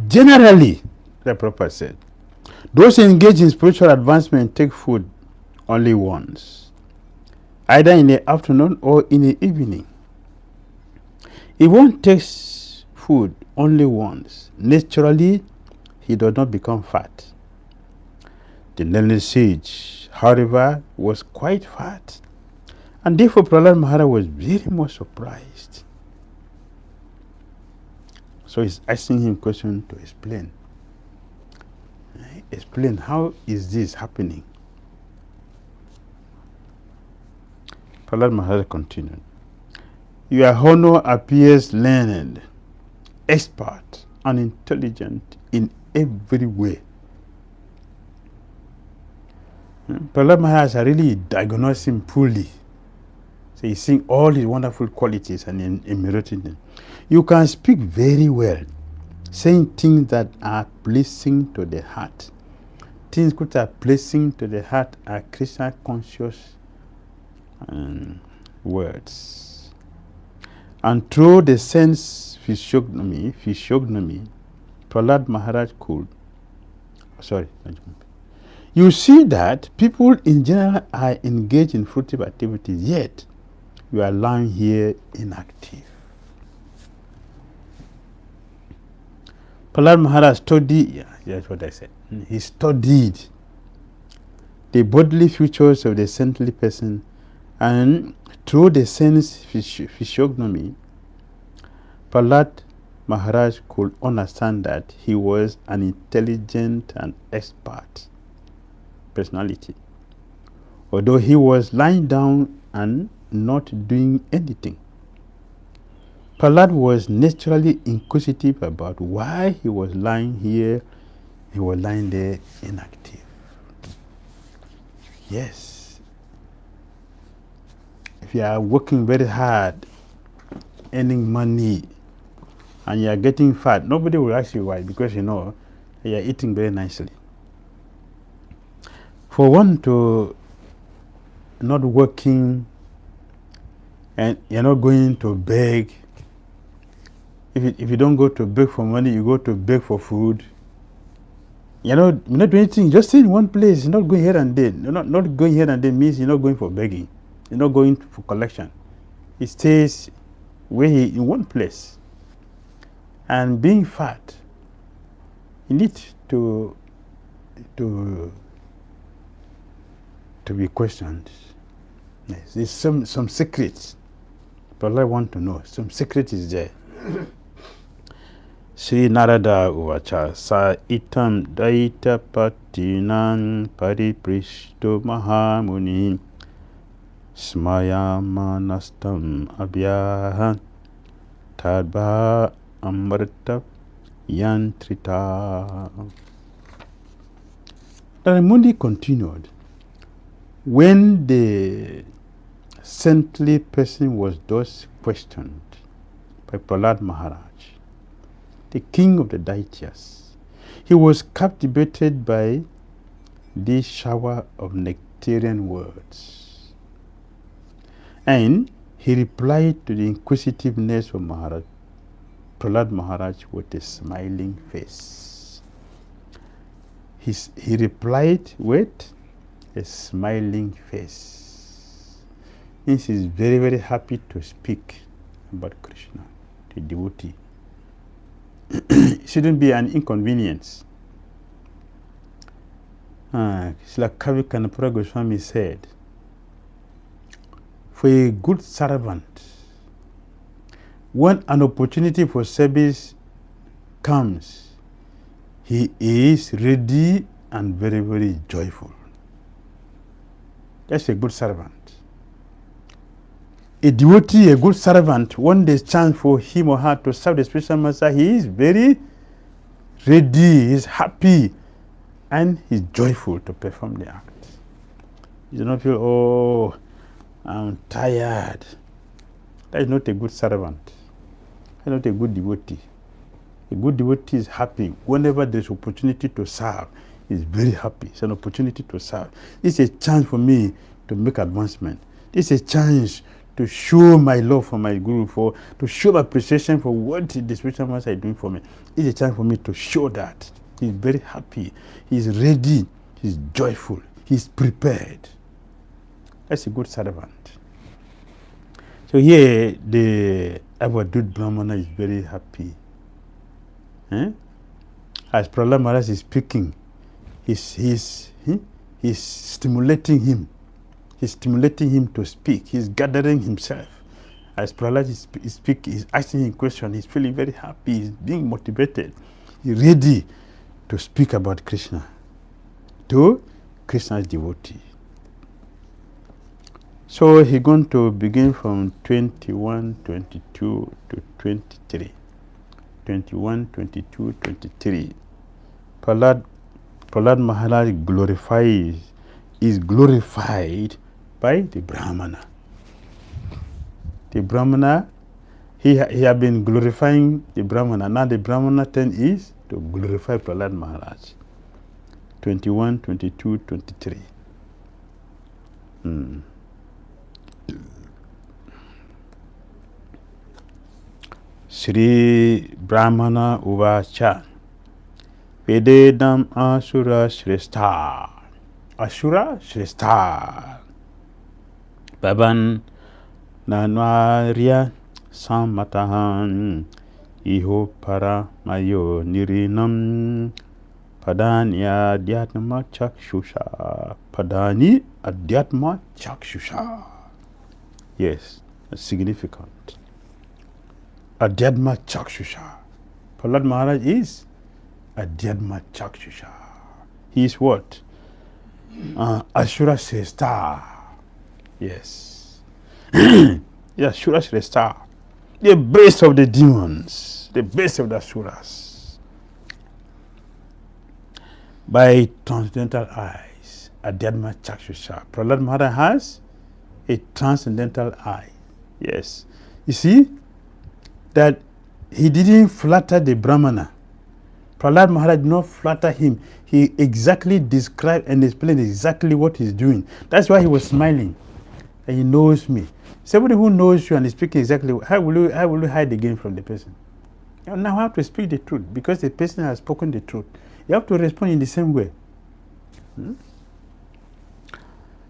Generally, the Prabhupada said, those engaged in spiritual advancement take food only once, either in the afternoon or in the evening. If one takes food only once, naturally he does not become fat. The learned sage, however, was quite fat, and therefore Prahlad Maharaj was very much surprised. So he's asking him question to explain. Explain, how is this happening? Prahlad Maharaj continued. Your Honor appears learned, expert, and intelligent in every way. Prahlad Maharaj really diagnosed him fully. So he's seeing all his wonderful qualities and enumerating them. You can speak very well, saying things that are pleasing to the heart. Things that are pleasing to the heart are Krishna conscious words. And through the sense physiognomy, Prahlad Maharaj could. You see that people in general are engaged in fruitive activities, yet you are lying here inactive. Prahlad Maharaj studied, that's what I said. He studied the bodily features of the saintly person, and through the sense physiognomy, Prahlad Maharaj could understand that he was an intelligent and expert personality, although he was lying down and not doing anything. Prahlad was naturally inquisitive about why he was lying here, he was lying there inactive. Yes. If you are working very hard, earning money, and you are getting fat, nobody will ask you why, because you are eating very nicely. for one to not working and you're not going to beg. If you don't go to beg for money, you go to beg for food. You're not doing anything, just stay in one place. You're not going here and there. Not going here and there means you're not going for begging. You're not going for collection. He stays in one place. And being fat, you need to be questioned. Yes, there's some secrets, but I want to know. Some secret is there. Sri Narada Uvacha Sa Itam Daita Patinan Pariprishto Mahamuni Smayamanastam Abhyahan Tadbha Amrita Yantrita. Narada continued. When the saintly person was thus questioned by Prahlad Maharaj, the king of the Daityas, he was captivated by this shower of nectarian words. And he replied to the inquisitiveness of Prahlad Maharaj with a smiling face. He replied with a smiling face. Means he's very, very happy to speak about Krishna, the devotee. It shouldn't be an inconvenience. Srila Kavi Kanapura Goswami said, for a good servant, when an opportunity for service comes, he is ready and very, very joyful. That's a good servant. A devotee, a good servant, when there's chance for him or her to serve the spiritual master, he is very ready, he's happy, and he's joyful to perform the act. You do not feel, oh, I'm tired. That is not a good servant. That is not a good devotee. A good devotee is happy. Whenever there's opportunity to serve, he's very happy. It's an opportunity to serve. It's a chance for me to make advancement. It's a chance to show my love for my guru, to show my appreciation for what the spiritual master is doing for me. It's a chance for me to show that. He's very happy. He's ready. He's joyful. He's prepared. That's a good servant. So here, the Avadut Brahmana is very happy. As Prahlad Maharaj is speaking, he's stimulating him. He's stimulating him to speak. He's gathering himself. As Prahlad is speaking, he's asking him questions. He's feeling very happy. He's being motivated. He's ready to speak about Krishna to Krishna's devotee. So he's going to begin from 21, 22 to 23. 21, 22, 23. Prahlad Maharaj is glorified by the Brahmana. The Brahmana, he had been glorifying the Brahmana. Now the Brahmana turn is to glorify Prahlad Maharaj. 21, 22, 23. Sri Brahmana Uvacha Vededam Asura Shrestha. Asura Shrestha. Baban Nanwarya Samatahan Iho Para Mayo Nirinam Padani Adhyatma Chakshusha. Padani Adhyatma Chakshusha. Yes, that's significant. Adhyatma Chakshusha. Prahlad Maharaj is Adhyatma Chakshusha. He is what? Asura Shrestha. Yes. Asura Shrestha. The base of the demons. The base of the Asuras. By transcendental eyes. Adhyatma Chakshusha. Prahlad Maharaj has a transcendental eye. Yes. You see that he didn't flatter the Brahmana Prahlad Maharaj did not flatter him. He exactly described and explained exactly what he's doing. That's why he was smiling. And he knows me. Somebody who knows you and is speaking exactly, how will you hide again from the person? You now have to speak the truth because the person has spoken the truth. You have to respond in the same way.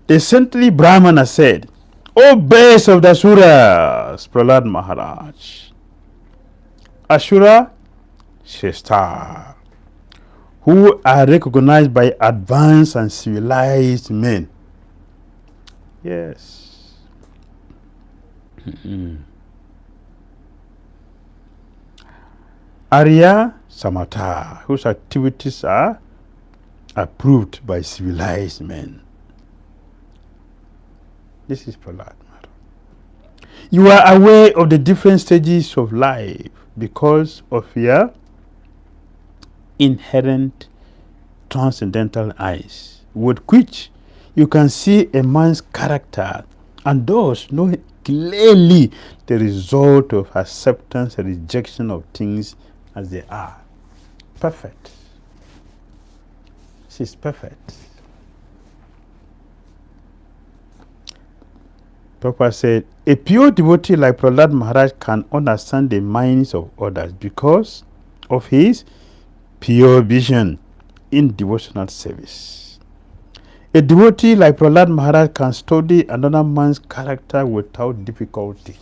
The saintly Brahmana said, "O base of the Asuras, Prahlad Maharaj, Asura Shresthar, who are recognized by advanced and civilized men." Yes. Arya Samata, whose activities are approved by civilized men. This is Prahlad Maharaj. You are aware of the different stages of life because of your inherent transcendental eyes, with which you can see a man's character and thus know clearly the result of acceptance and rejection of things as they are. Perfect. She's perfect. Prabhupada said, a pure devotee like Prahlad Maharaj can understand the minds of others because of his pure vision in devotional service. A devotee like Prahlad Maharaj can study another man's character without difficulty.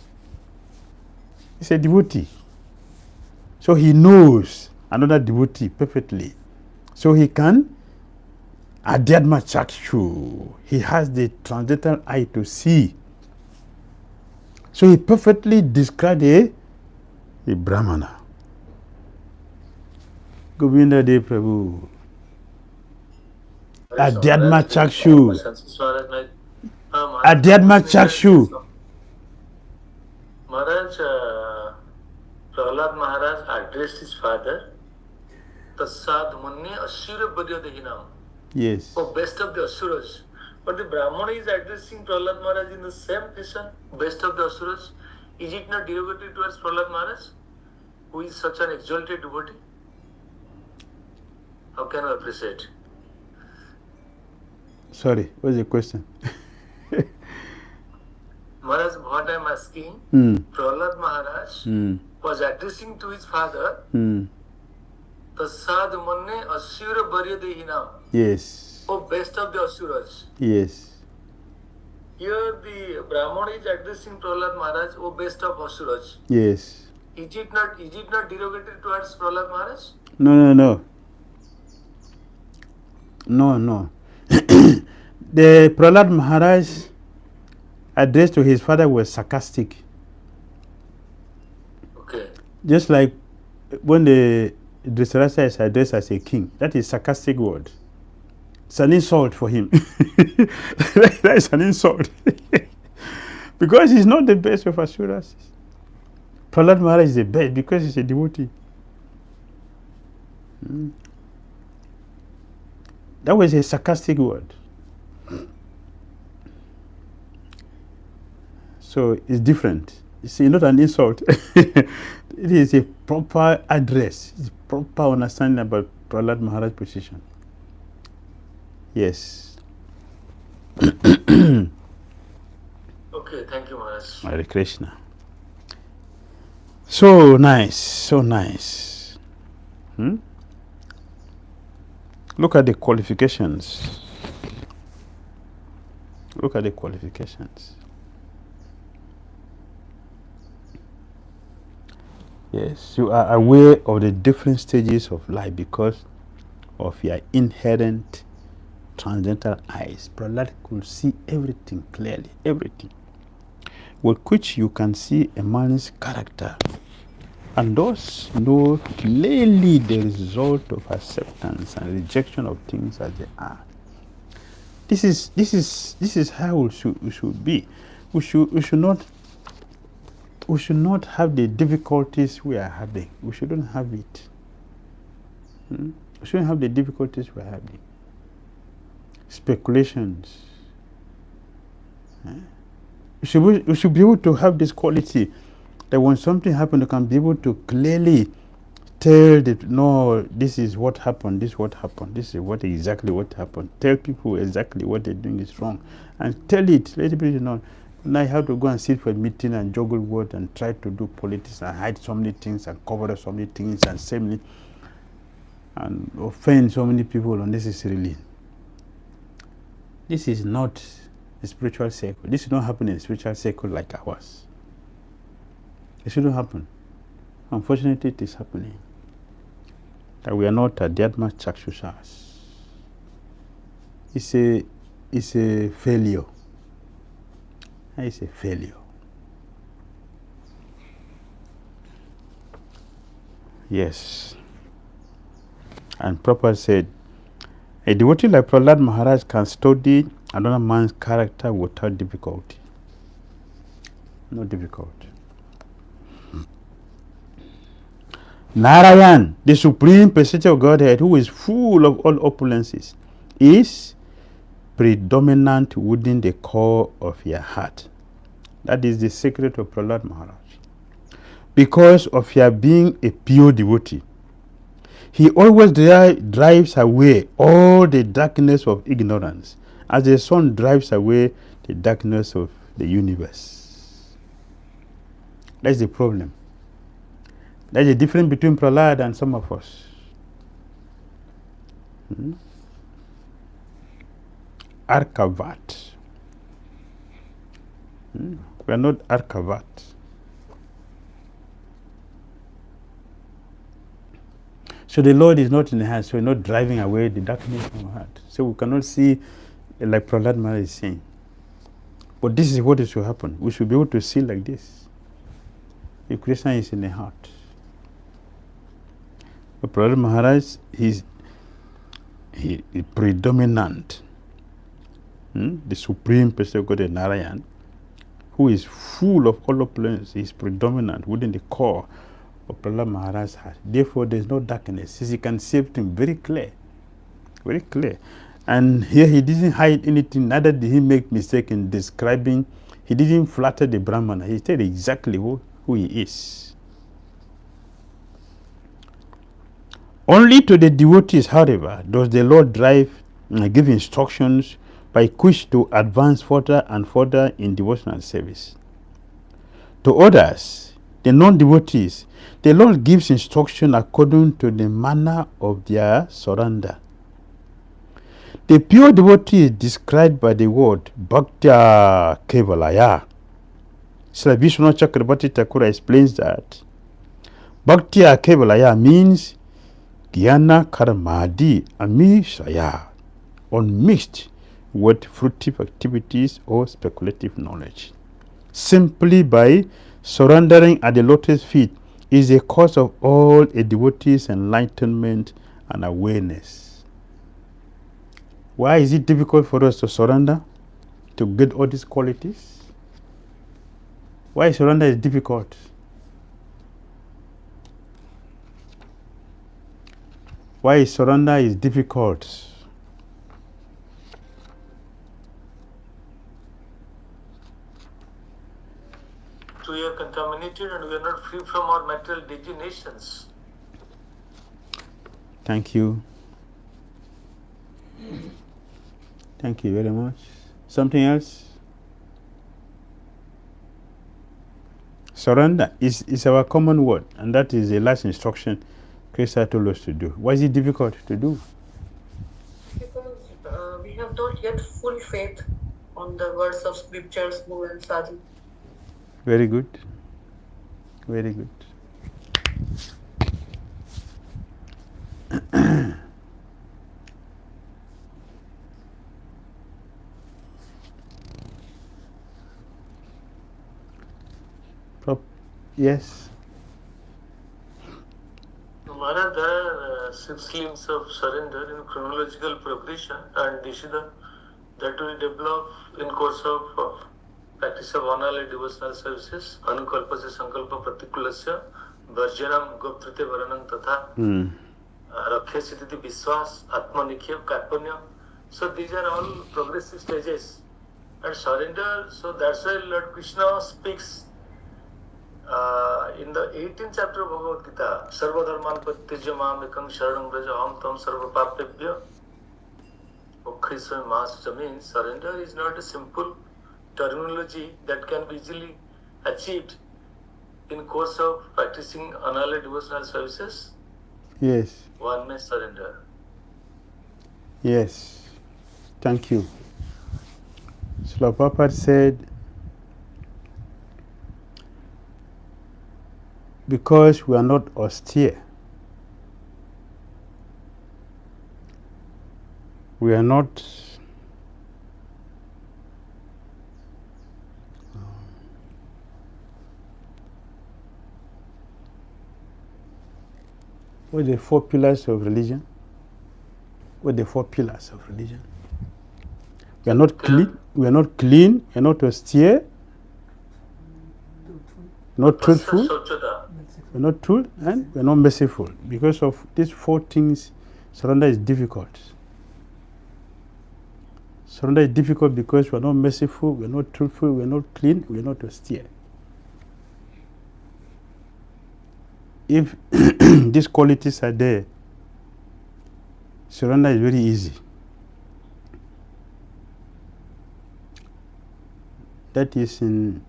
He's a devotee. So he knows another devotee perfectly. So he can Adhyatma Chakshu. He has the transcendental eye to see. So he perfectly described a Brahmana. Govinda De Prabhu. Adhyatma Chakshu. Adhyatma Chakshu. Maharaj, Prahlad Maharaj addressed his father, Tasad Munni Asura Badyadehinam. Yes. Oh, best of the Asuras. But the Brahmana is addressing Prahlad Maharaj in the same fashion, best of the Asuras. Is it not derogatory towards Prahlad Maharaj, who is such an exalted devotee? How can we appreciate? Sorry, what's the question? Maharaj, what I am asking, Prahlad Maharaj was addressing to his father, Tasad Munne Asura Baryadehinam. Yes. Oh, best of the Asuras. Yes. Here the Brahmana is addressing Prahlad Maharaj, oh, best of Asuras. Yes. Is it not derogatory towards Prahlad Maharaj? No. The Prahlad Maharaj address to his father was sarcastic. Okay. Just like when the Dhritarashtra is addressed as a king, that is sarcastic word. It's an insult for him. That is an insult. Because he's not the best of Asuras. Prahlad Maharaj is the best because he's a devotee. That was a sarcastic word. So it's different. It's not an insult. It is a proper address. It's proper understanding about Prahlad Maharaj's position. Yes. Okay, thank you, Maharaj. Hare Krishna. So nice. Look at the qualifications. Yes, you are aware of the different stages of life because of your inherent transcendental eyes. Prahlad could see everything clearly, everything, with which you can see a man's character and thus know clearly the result of acceptance and rejection of things as they are. This is how we should be. We should not have the difficulties we are having. We shouldn't have it. We shouldn't have the difficulties we are having. Speculations. We should be able to have this quality that when something happens, you can be able to clearly tell that, no, this is what happened, this is what happened, this is exactly what happened. Tell people exactly what they're doing is wrong. And tell it, let people know. Now I have to go and sit for a meeting and juggle words and try to do politics and hide so many things and cover up so many things and say many, and offend so many people unnecessarily. This is not a spiritual circle. This should not happen in a spiritual circle like ours. It shouldn't happen. Unfortunately, it is happening. That we are not at that much chakshusas. It's a failure. It's a failure. Yes. And Prabhupada said, a devotee like Prahlad Maharaj can study another man's character without difficulty. No difficulty. Narayan, the supreme personality of Godhead, who is full of all opulences, is predominant within the core of your heart. That is the secret of Prahlad Maharaj. Because of your being a pure devotee, he always drives away all the darkness of ignorance, as the sun drives away the darkness of the universe. That's the problem. That's the difference between Prahlad and some of us. Arkavat. We are not Arkavat. So the Lord is not in the heart, so we're not driving away the darkness from our heart. So we cannot see like Prahlad Maharaj is saying. But this is what is to happen. We should be able to see like this. If Krishna is in the heart. But Prahlad Maharaj is predominant. The supreme person of God, Narayan, who is full of all opulence, is predominant within the core of Prahlad Maharaj's heart. Therefore, there is no darkness. He can see everything very clear. Very clear. And here he didn't hide anything, neither did he make mistake in describing. He didn't flatter the Brahmana. He said exactly who he is. Only to the devotees, however, does the Lord give instructions by which to advance further and further in devotional service. To others, the non-devotees, the Lord gives instruction according to the manner of their surrender. The pure devotee is described by the word Bhakti Kevalaya. Srila Vishwanath Chakrabarti Thakur explains that Bhakti Kevalaya means Jnana Karmadi Amishaya, unmixed with fruitive activities or speculative knowledge. Simply by surrendering at the lotus feet is the cause of all a devotee's enlightenment and awareness. Why is it difficult for us to surrender, to get all these qualities? Why surrender is difficult? Why surrender is difficult? We are contaminated and we are not free from our material designations. Thank you. Thank you very much. Something else? Surrender is our common word, and that is the last instruction Krishna told us to do. Why is it difficult to do? Because we have not yet full faith on the words of scriptures, Guru and Sadhu. Very good. Very good. Yes. Maharaj, there are 6 limbs of surrender in chronological progression, and this is that we develop in course of practice of honorary devotional services. Anukalpa se sankalpa partikulasya varjanam goptrite varanam tatha rakhya siddhiti vishwas atma nikhya karpanya. So these are all progressive stages. And surrender, so that's why Lord Krishna speaks in the 18th chapter of Bhagavad Gita, Sarva Dharman Pattijya Mam Ekam Sharanam Braja Aham Tam Sarva Papebhya Moksha Master means surrender is not a simple terminology that can be easily achieved in course of practicing annual devotional services. Yes. One may surrender. Yes. Thank you. Srila Prabhupada said, because we are not austere, we are not what are the 4 pillars of religion? What are the 4 pillars of religion? We are not clean, we are not clean, we are not austere, not truthful, we are not true, and we are not merciful. Because of these 4 things, surrender is difficult. Surrender is difficult because we are not merciful, we are not truthful, we are not clean, we are not austere. If these qualities are there, surrender is very easy. That is in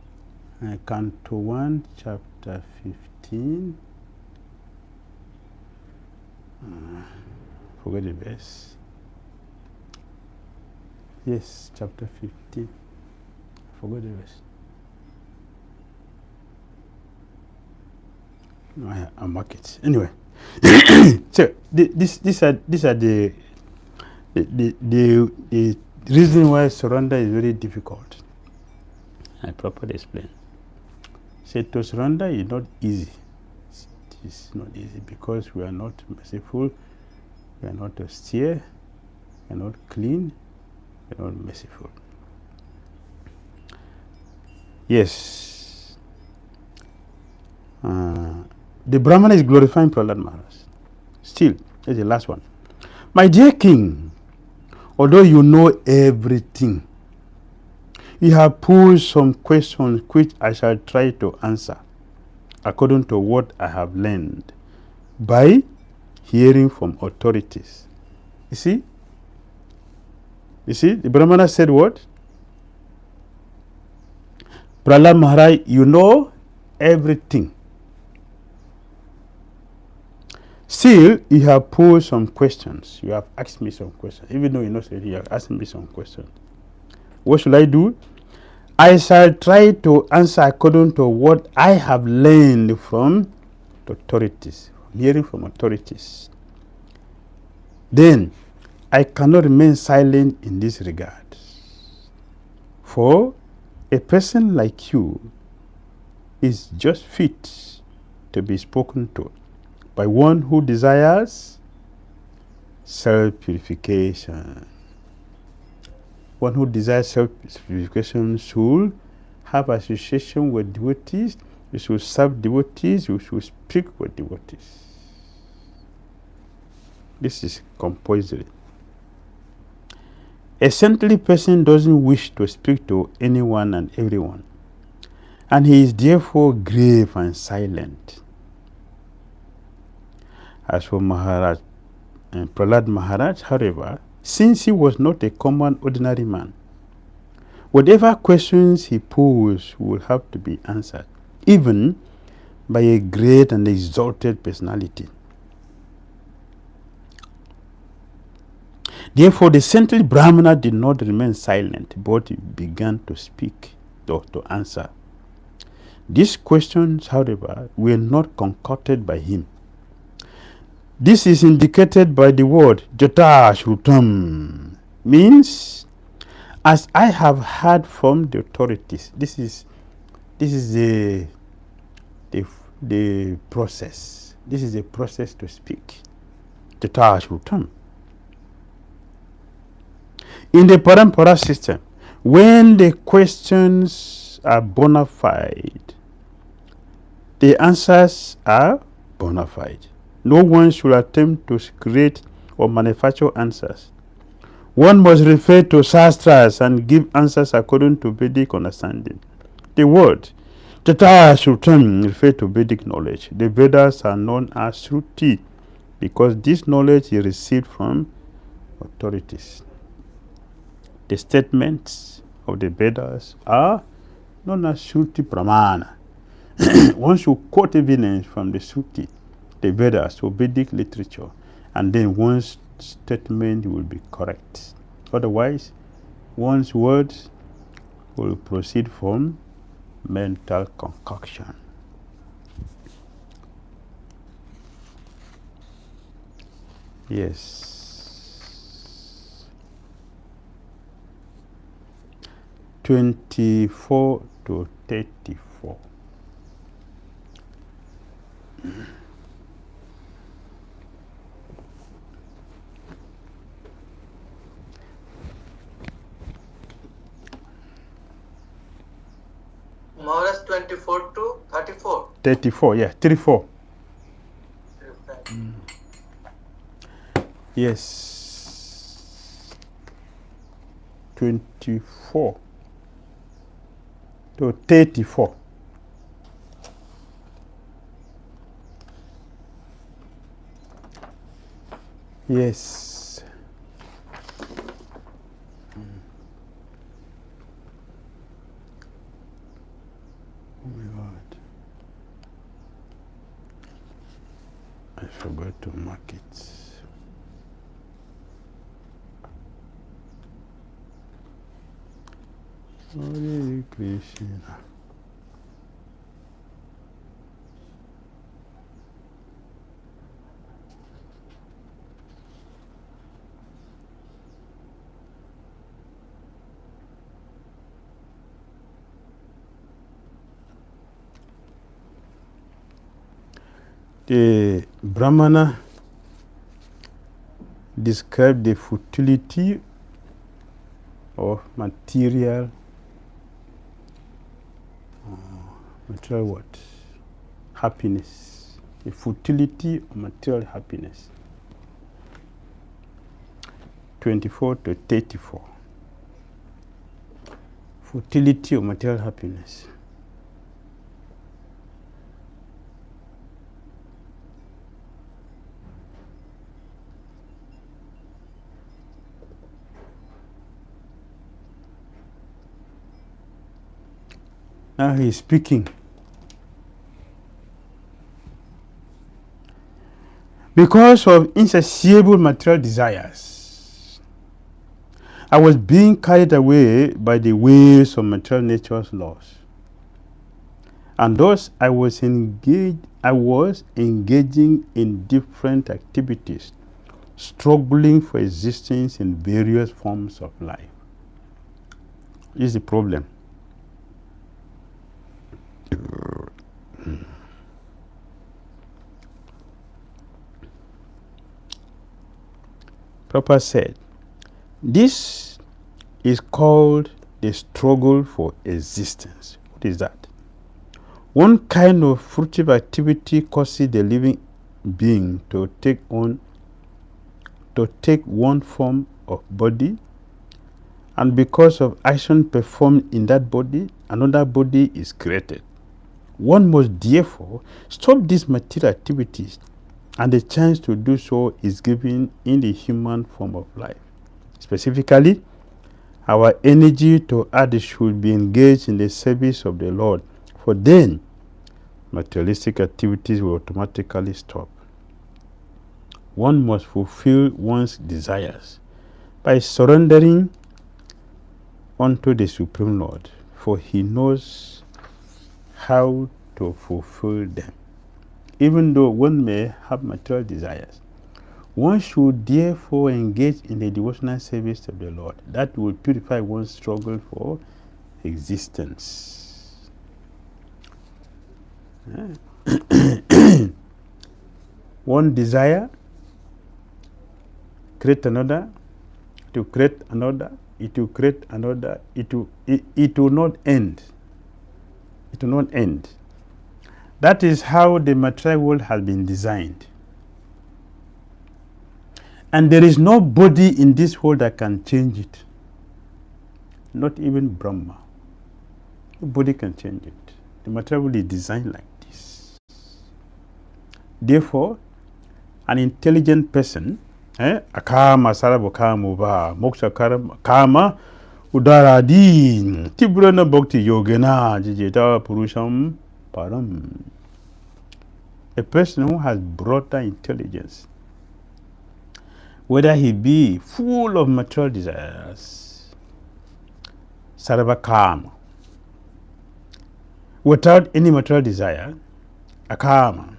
Canto 1, chapter 15. Forget the verse. Yes, chapter 15. Forgot the verse. No, I mark it. Anyway, so these are the reason why surrender is very difficult. I properly explain. Say to surrender is not easy. It's not easy because we are not merciful, we are not austere, we are not clean, we are not merciful. Yes. The Brahmana is glorifying Prahlad Maharaj. Still, that's the last one. My dear king, although you know everything, you have posed some questions which I shall try to answer according to what I have learned by hearing from authorities. You see? You see, the Brahmana said what? Prahlad Maharaj, you know everything. Still, you have posed some questions. You have asked me some questions. Even though you know, you have asked me some questions. What should I do? I shall try to answer according to what I have learned from the authorities, hearing from authorities. Then, I cannot remain silent in this regard. For a person like you is just fit to be spoken to by one who desires self-purification. One who desires self-purification should have association with devotees, you should serve devotees, you should speak with devotees. This is compulsory. A saintly person doesn't wish to speak to anyone and everyone, and he is therefore grave and silent. As for Maharaj and Prahlad Maharaj, however, since he was not a common ordinary man, whatever questions he posed would have to be answered, even by a great and exalted personality. Therefore, the saintly Brahmana did not remain silent, but he began to speak or to answer. These questions, however, were not concocted by him. This is indicated by the word Jata Shrutam, means as I have heard from the authorities. This is the process. This is a process to speak. Jata Shrutam. In the Parampara system, when the questions are bona fide, the answers are bona fide. No one should attempt to create or manufacture answers. One must refer to Shastras and give answers according to Vedic understanding. The word Tata Srutam refers to Vedic knowledge. The Vedas are known as Shruti because this knowledge is received from authorities. The statements of the Vedas are known as Shruti Pramana. Once you quote evidence from the Shruti, the Vedas, or Vedic literature, and then one's statement will be correct. Otherwise, one's words will proceed from mental concoction. Yes. 24 to 34. Maharaj 24 to 34. 34, yeah, 34. Yes. 24 to 34. Yes. Oh my God. I forgot to mark it. Hare Krishna. The Brahmana described the futility of material what? Happiness. The futility of material happiness. 24 to 34. Futility of material happiness. Now he is speaking. Because of insatiable material desires, I was being carried away by the waves of material nature's laws. And thus I was engaging in different activities, struggling for existence in various forms of life. This is the problem. Prabhupada said, this is called the struggle for existence. What is that? One kind of fruitive activity causes the living being to take one form of body, and because of action performed in that body, another body is created. One must therefore stop these material activities, and the chance to do so is given in the human form of life. Specifically, our energy to act should be engaged in the service of the Lord, for then materialistic activities will automatically stop. One must fulfill one's desires by surrendering unto the Supreme Lord, for He knows how to fulfill them. Even though one may have material desires, one should therefore engage in the devotional service of the Lord. That will purify one's struggle for existence. One desire, create another, to create another, it will create another, it will not end. It will not end. That is how the material world has been designed. And there is nobody in this world that can change it. Not even Brahma. Nobody can change it. The material world is designed like this. Therefore, an intelligent person, akama sarabo kama ba moksha kama udaradi tibrana bhakti yogena jijeta purusham param. A person who has broader intelligence, whether he be full of material desires, sarva kama, without any material desire, akama,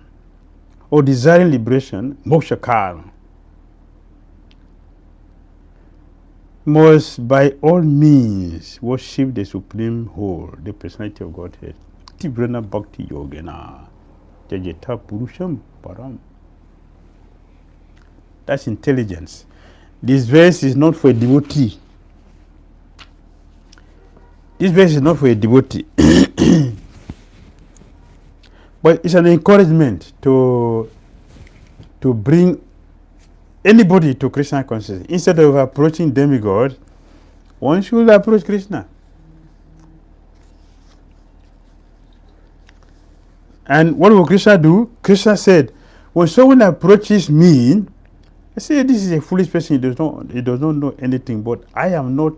or desiring liberation, moksha karma, must by all means worship the Supreme Whole, the personality of Godhead. Tibrana Bhakti Yogena. Jajeta Purusham Param. That's intelligence. This verse is not for a devotee. This verse is not for a devotee. But it's an encouragement to bring anybody to Krishna consciousness. Instead of approaching demigod, one should approach Krishna. And what will Krishna do? Krishna said, when someone approaches me, I say, this is a foolish person, he does not know anything, but I am not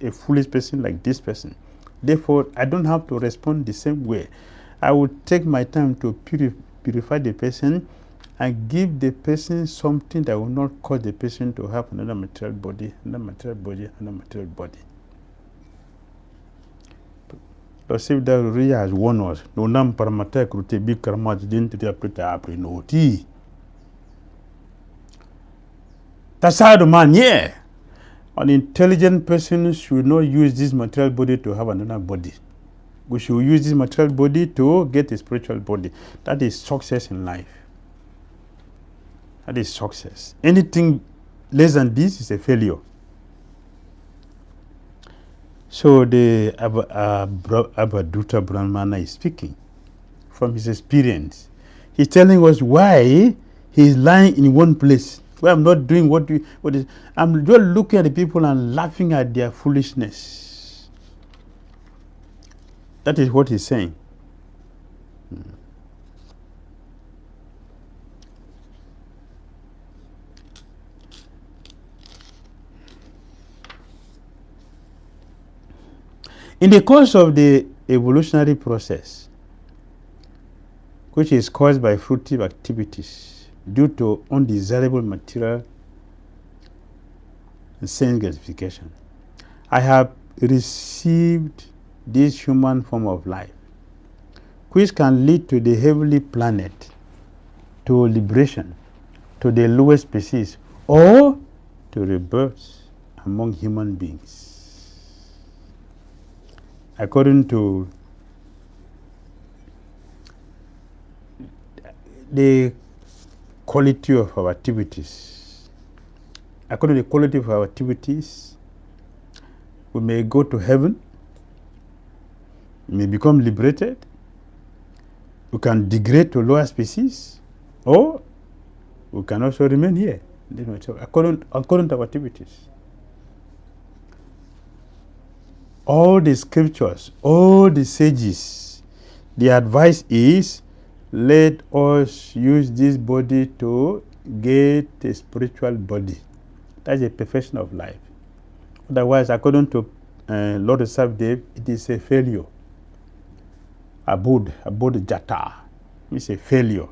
a foolish person like this person. Therefore, I don't have to respond the same way. I will take my time to purify the person and give the person something that will not cause the person to have another material body, another material body, another material body. Lord Shiv Riya has warned us. No nam paramata krute big karma didn't interpret apri noti. That's how the man, yeah. An intelligent person should not use this material body to have another body. We should use this material body to get a spiritual body. That is success in life. That is success. Anything less than this is a failure. So the Abhaduta Brahmana is speaking from his experience. He's telling us why he is lying in one place. Why I'm not doing what is. I'm just looking at the people and laughing at their foolishness. That is what he's saying. In the course of the evolutionary process, which is caused by fruitive activities due to undesirable material and sense gratification, I have received this human form of life, which can lead to the heavenly planet, to liberation, to the lowest species, or to rebirth among human beings. According to the quality of our activities, we may go to heaven, we may become liberated, we can degrade to lower species, or we can also remain here, according to our activities. All the scriptures, all the sages, the advice is, let us use this body to get a spiritual body. That's a perfection of life. Otherwise, according to Lord Sabdev, it is a failure. Abod jata. It's a failure.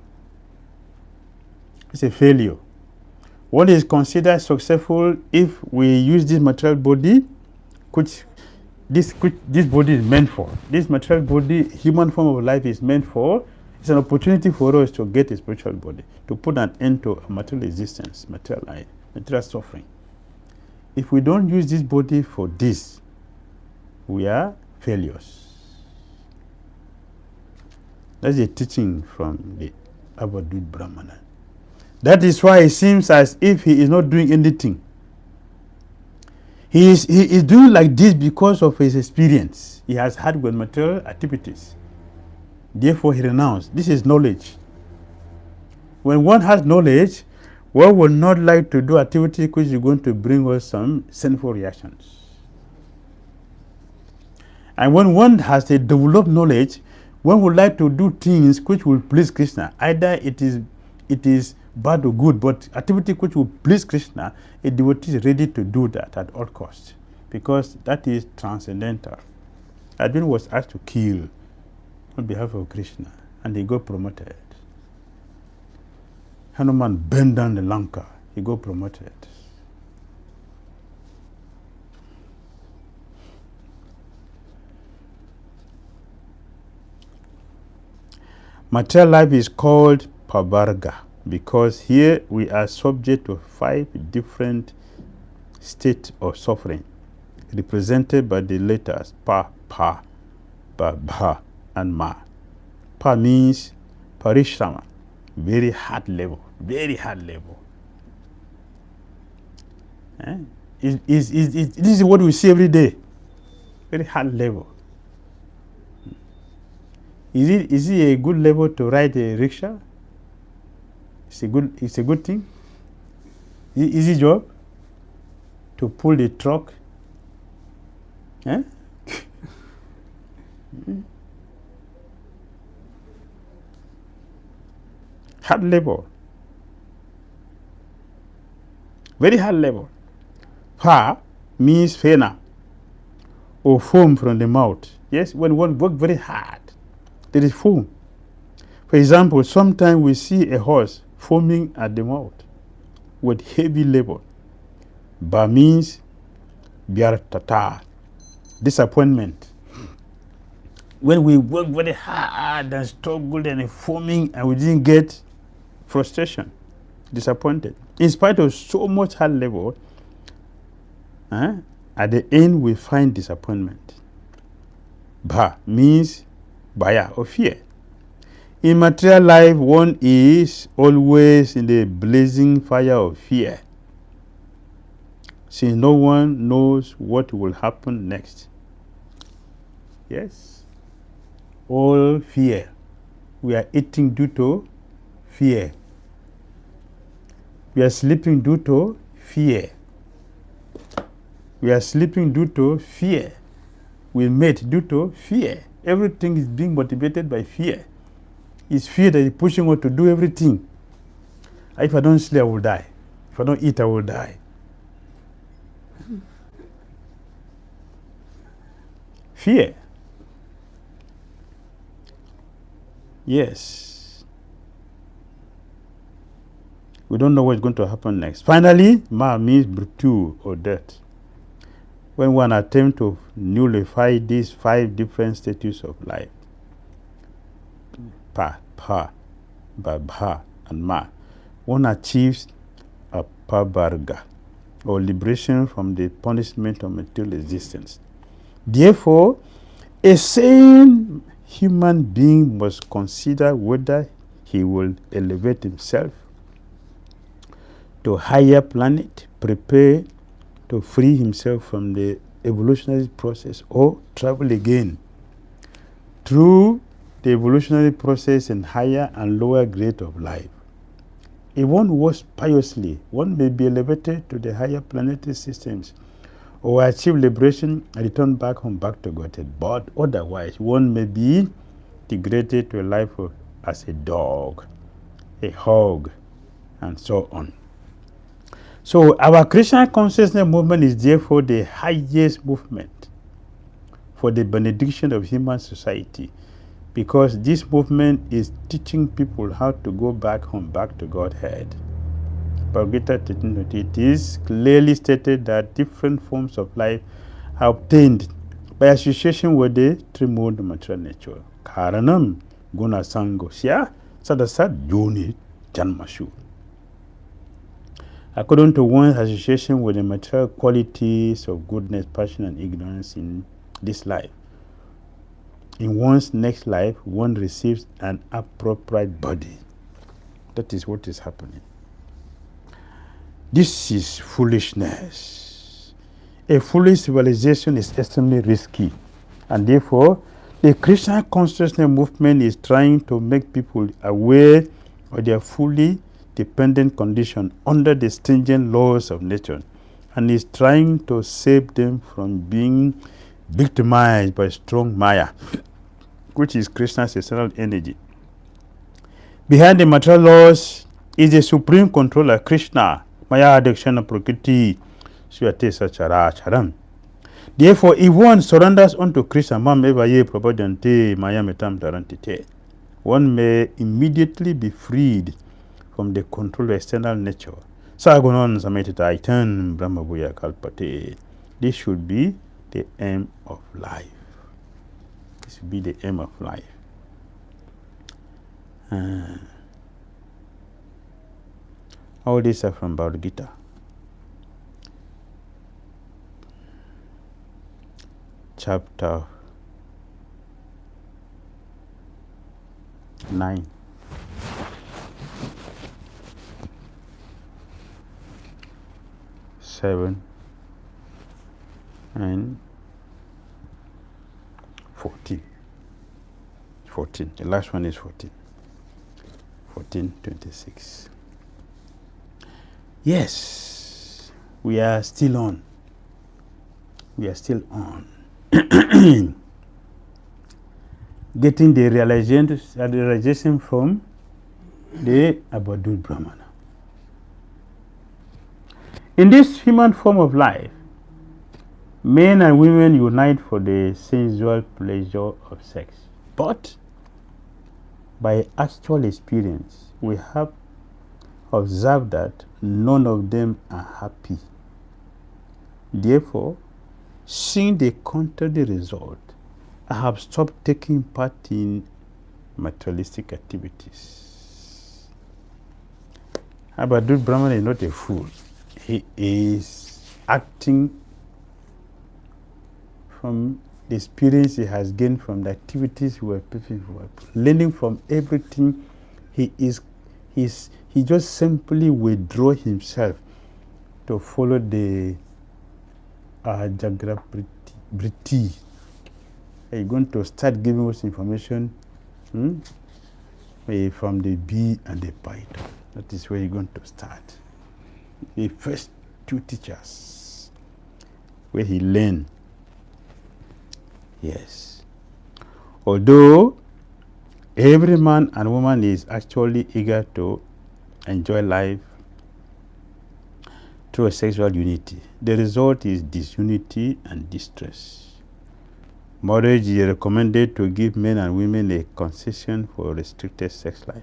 It's a failure. What is considered successful if we use this material body, which this body is meant for. This material body, human form of life is meant for. It's an opportunity for us to get a spiritual body, to put an end to material existence, material life, material suffering. If we don't use this body for this, we are failures. That's a teaching from the Abhaduta Brahmana. That is why it seems as if he is not doing anything. He is doing like this because of his experience. He has had with material activities. Therefore, he renounced. This is knowledge. When one has knowledge, one will not like to do activity which is going to bring us some sinful reactions. And when one has a developed knowledge, one would like to do things which will please Krishna. Either it is bad or good, but activity which will please Krishna, a devotee is ready to do that at all costs, because that is transcendental. Arjuna was asked to kill on behalf of Krishna, and he got promoted. Hanuman burned down the Lanka, he got promoted. Material life is called pavarga because here we are subject to 5 different states of suffering, represented by the letters pa, pa, ba, bha, and ma. Pa means parishrama, very hard labor, very hard labor. This is what we see every day, very hard labor. Is it a good labor to ride a rickshaw? It's a good thing. Easy job to pull the truck. Hard labor. Very hard labor. Pa means fena or foam from the mouth. Yes, when one works very hard, there is foam. For example, sometimes we see a horse foaming at the mouth with heavy labor. Ba means biartata, disappointment. When we work very hard and struggle and foaming and we didn't get, frustration, disappointed. In spite of so much hard labor, at the end we find disappointment. Ba means baya or fear. In material life, one is always in the blazing fire of fear, since no one knows what will happen next. Yes, all fear. We are eating due to fear. We are sleeping due to fear. We are sleeping due to fear. We mate due to fear. Everything is being motivated by fear. It's fear that is pushing us to do everything. If I don't sleep, I will die. If I don't eat, I will die. Fear. Yes. We don't know what's going to happen next. Finally, ma means mrityu or death. When one attempts to nullify these 5 different status of life, pa, pa, ba, bha, and ma, one achieves a pavarga, or liberation from the punishment of material existence. Therefore, a sane human being must consider whether he will elevate himself to higher planet, prepare to free himself from the evolutionary process, or travel again through the evolutionary process in higher and lower grade of life. If one works piously, one may be elevated to the higher planetary systems or achieve liberation and return back home, back to Godhead. But otherwise, one may be degraded to a life as a dog, a hog, and so on. So our Krishna consciousness movement is therefore the highest movement for the benediction of human society, because this movement is teaching people how to go back home, back to Godhead. Bhagavad Gita, it is clearly stated that different forms of life are obtained by association with the three-mode material nature. Karanam guna sangosya sadasad yoni janmashu. According to one's association with the material qualities of goodness, passion, and ignorance in this life, in one's next life, one receives an appropriate body. That is what is happening. This is foolishness. A foolish civilization is extremely risky, and therefore the Krishna consciousness movement is trying to make people aware of their fully dependent condition under the stringent laws of nature, and is trying to save them from being victimized by strong Maya. which is Krishna's eternal energy. Behind the material laws is the supreme controller, Krishna, Maya Adakshana Prakriti, Swate Sacharacharam. Therefore, if one surrenders unto Krishna, Mamevaye Prabhajante, Maya Metam Tarantite, one may immediately be freed from the control of external nature. Sagunan Sametita Itan Brahmabuya Kalpate. This should be the aim of life. This should be the aim of life. All these are from Bhagavad Gita. Chapter 9. Seven and 14. 14. The last one is 14. 14:26. Yes, we are still on. We are still on. Getting the realization from the Abadul Brahmana. In this human form of life, men and women unite for the sensual pleasure of sex. But by actual experience, we have observed that none of them are happy. Therefore, seeing the contrary result, I have stopped taking part in materialistic activities. Abadul Brahman is not a fool. He is acting from the experience he has gained from the activities he was learning from everything. He just simply withdraw himself to follow the Jagrabriti. You're going to start giving us information from the bee and the python. That is where you're going to start. The first two teachers, where he learned. Yes. Although every man and woman is actually eager to enjoy life through a sexual unity, the result is disunity and distress. Marriage is recommended to give men and women a concession for restricted sex life,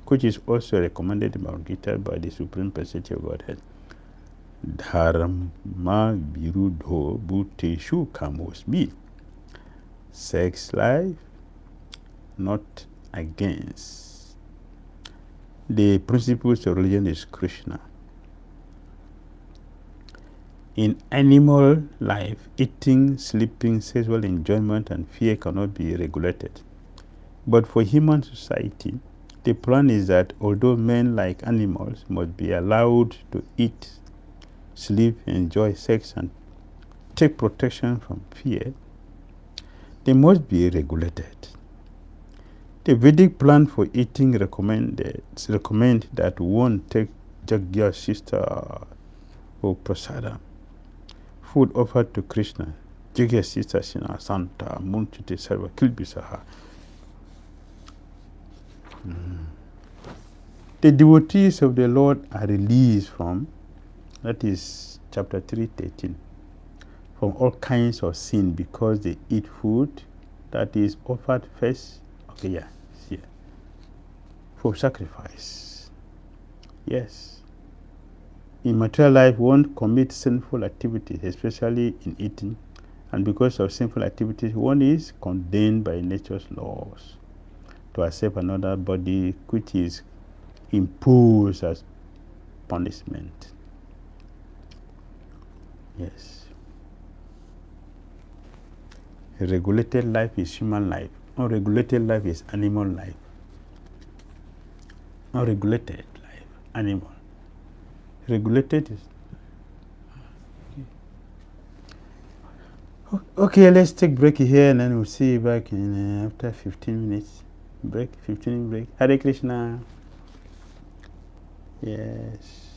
which is also recommended in Bhagavad Gita by the Supreme Personality of Godhead. Dharma virudho bhuteshu kamosmi. Sex life, not against. The principles of religion is Krishna. In animal life, eating, sleeping, sexual enjoyment, and fear cannot be regulated. But for human society, the plan is that although men, like animals, must be allowed to eat, sleep, enjoy sex, and take protection from fear, they must be regulated. The Vedic plan for eating recommend that one take Jagya sister or prasada, food offered to Krishna, Jagya sister Sina Santa, Munchite Sarva Kilbisaha. The devotees of the Lord are released from, that is chapter 3:13, from all kinds of sin because they eat food that is offered first, for sacrifice. Yes. In material life, one commits sinful activities, especially in eating, and because of sinful activities, one is condemned by nature's laws to accept another body which is imposed as punishment. Yes. A regulated life is human life. Unregulated life is animal life. Unregulated life, animal. Regulated is... Okay, let's take break here and then we'll see you back in after 15 minutes. Break, 15 minute break. Hare Krishna. Yes.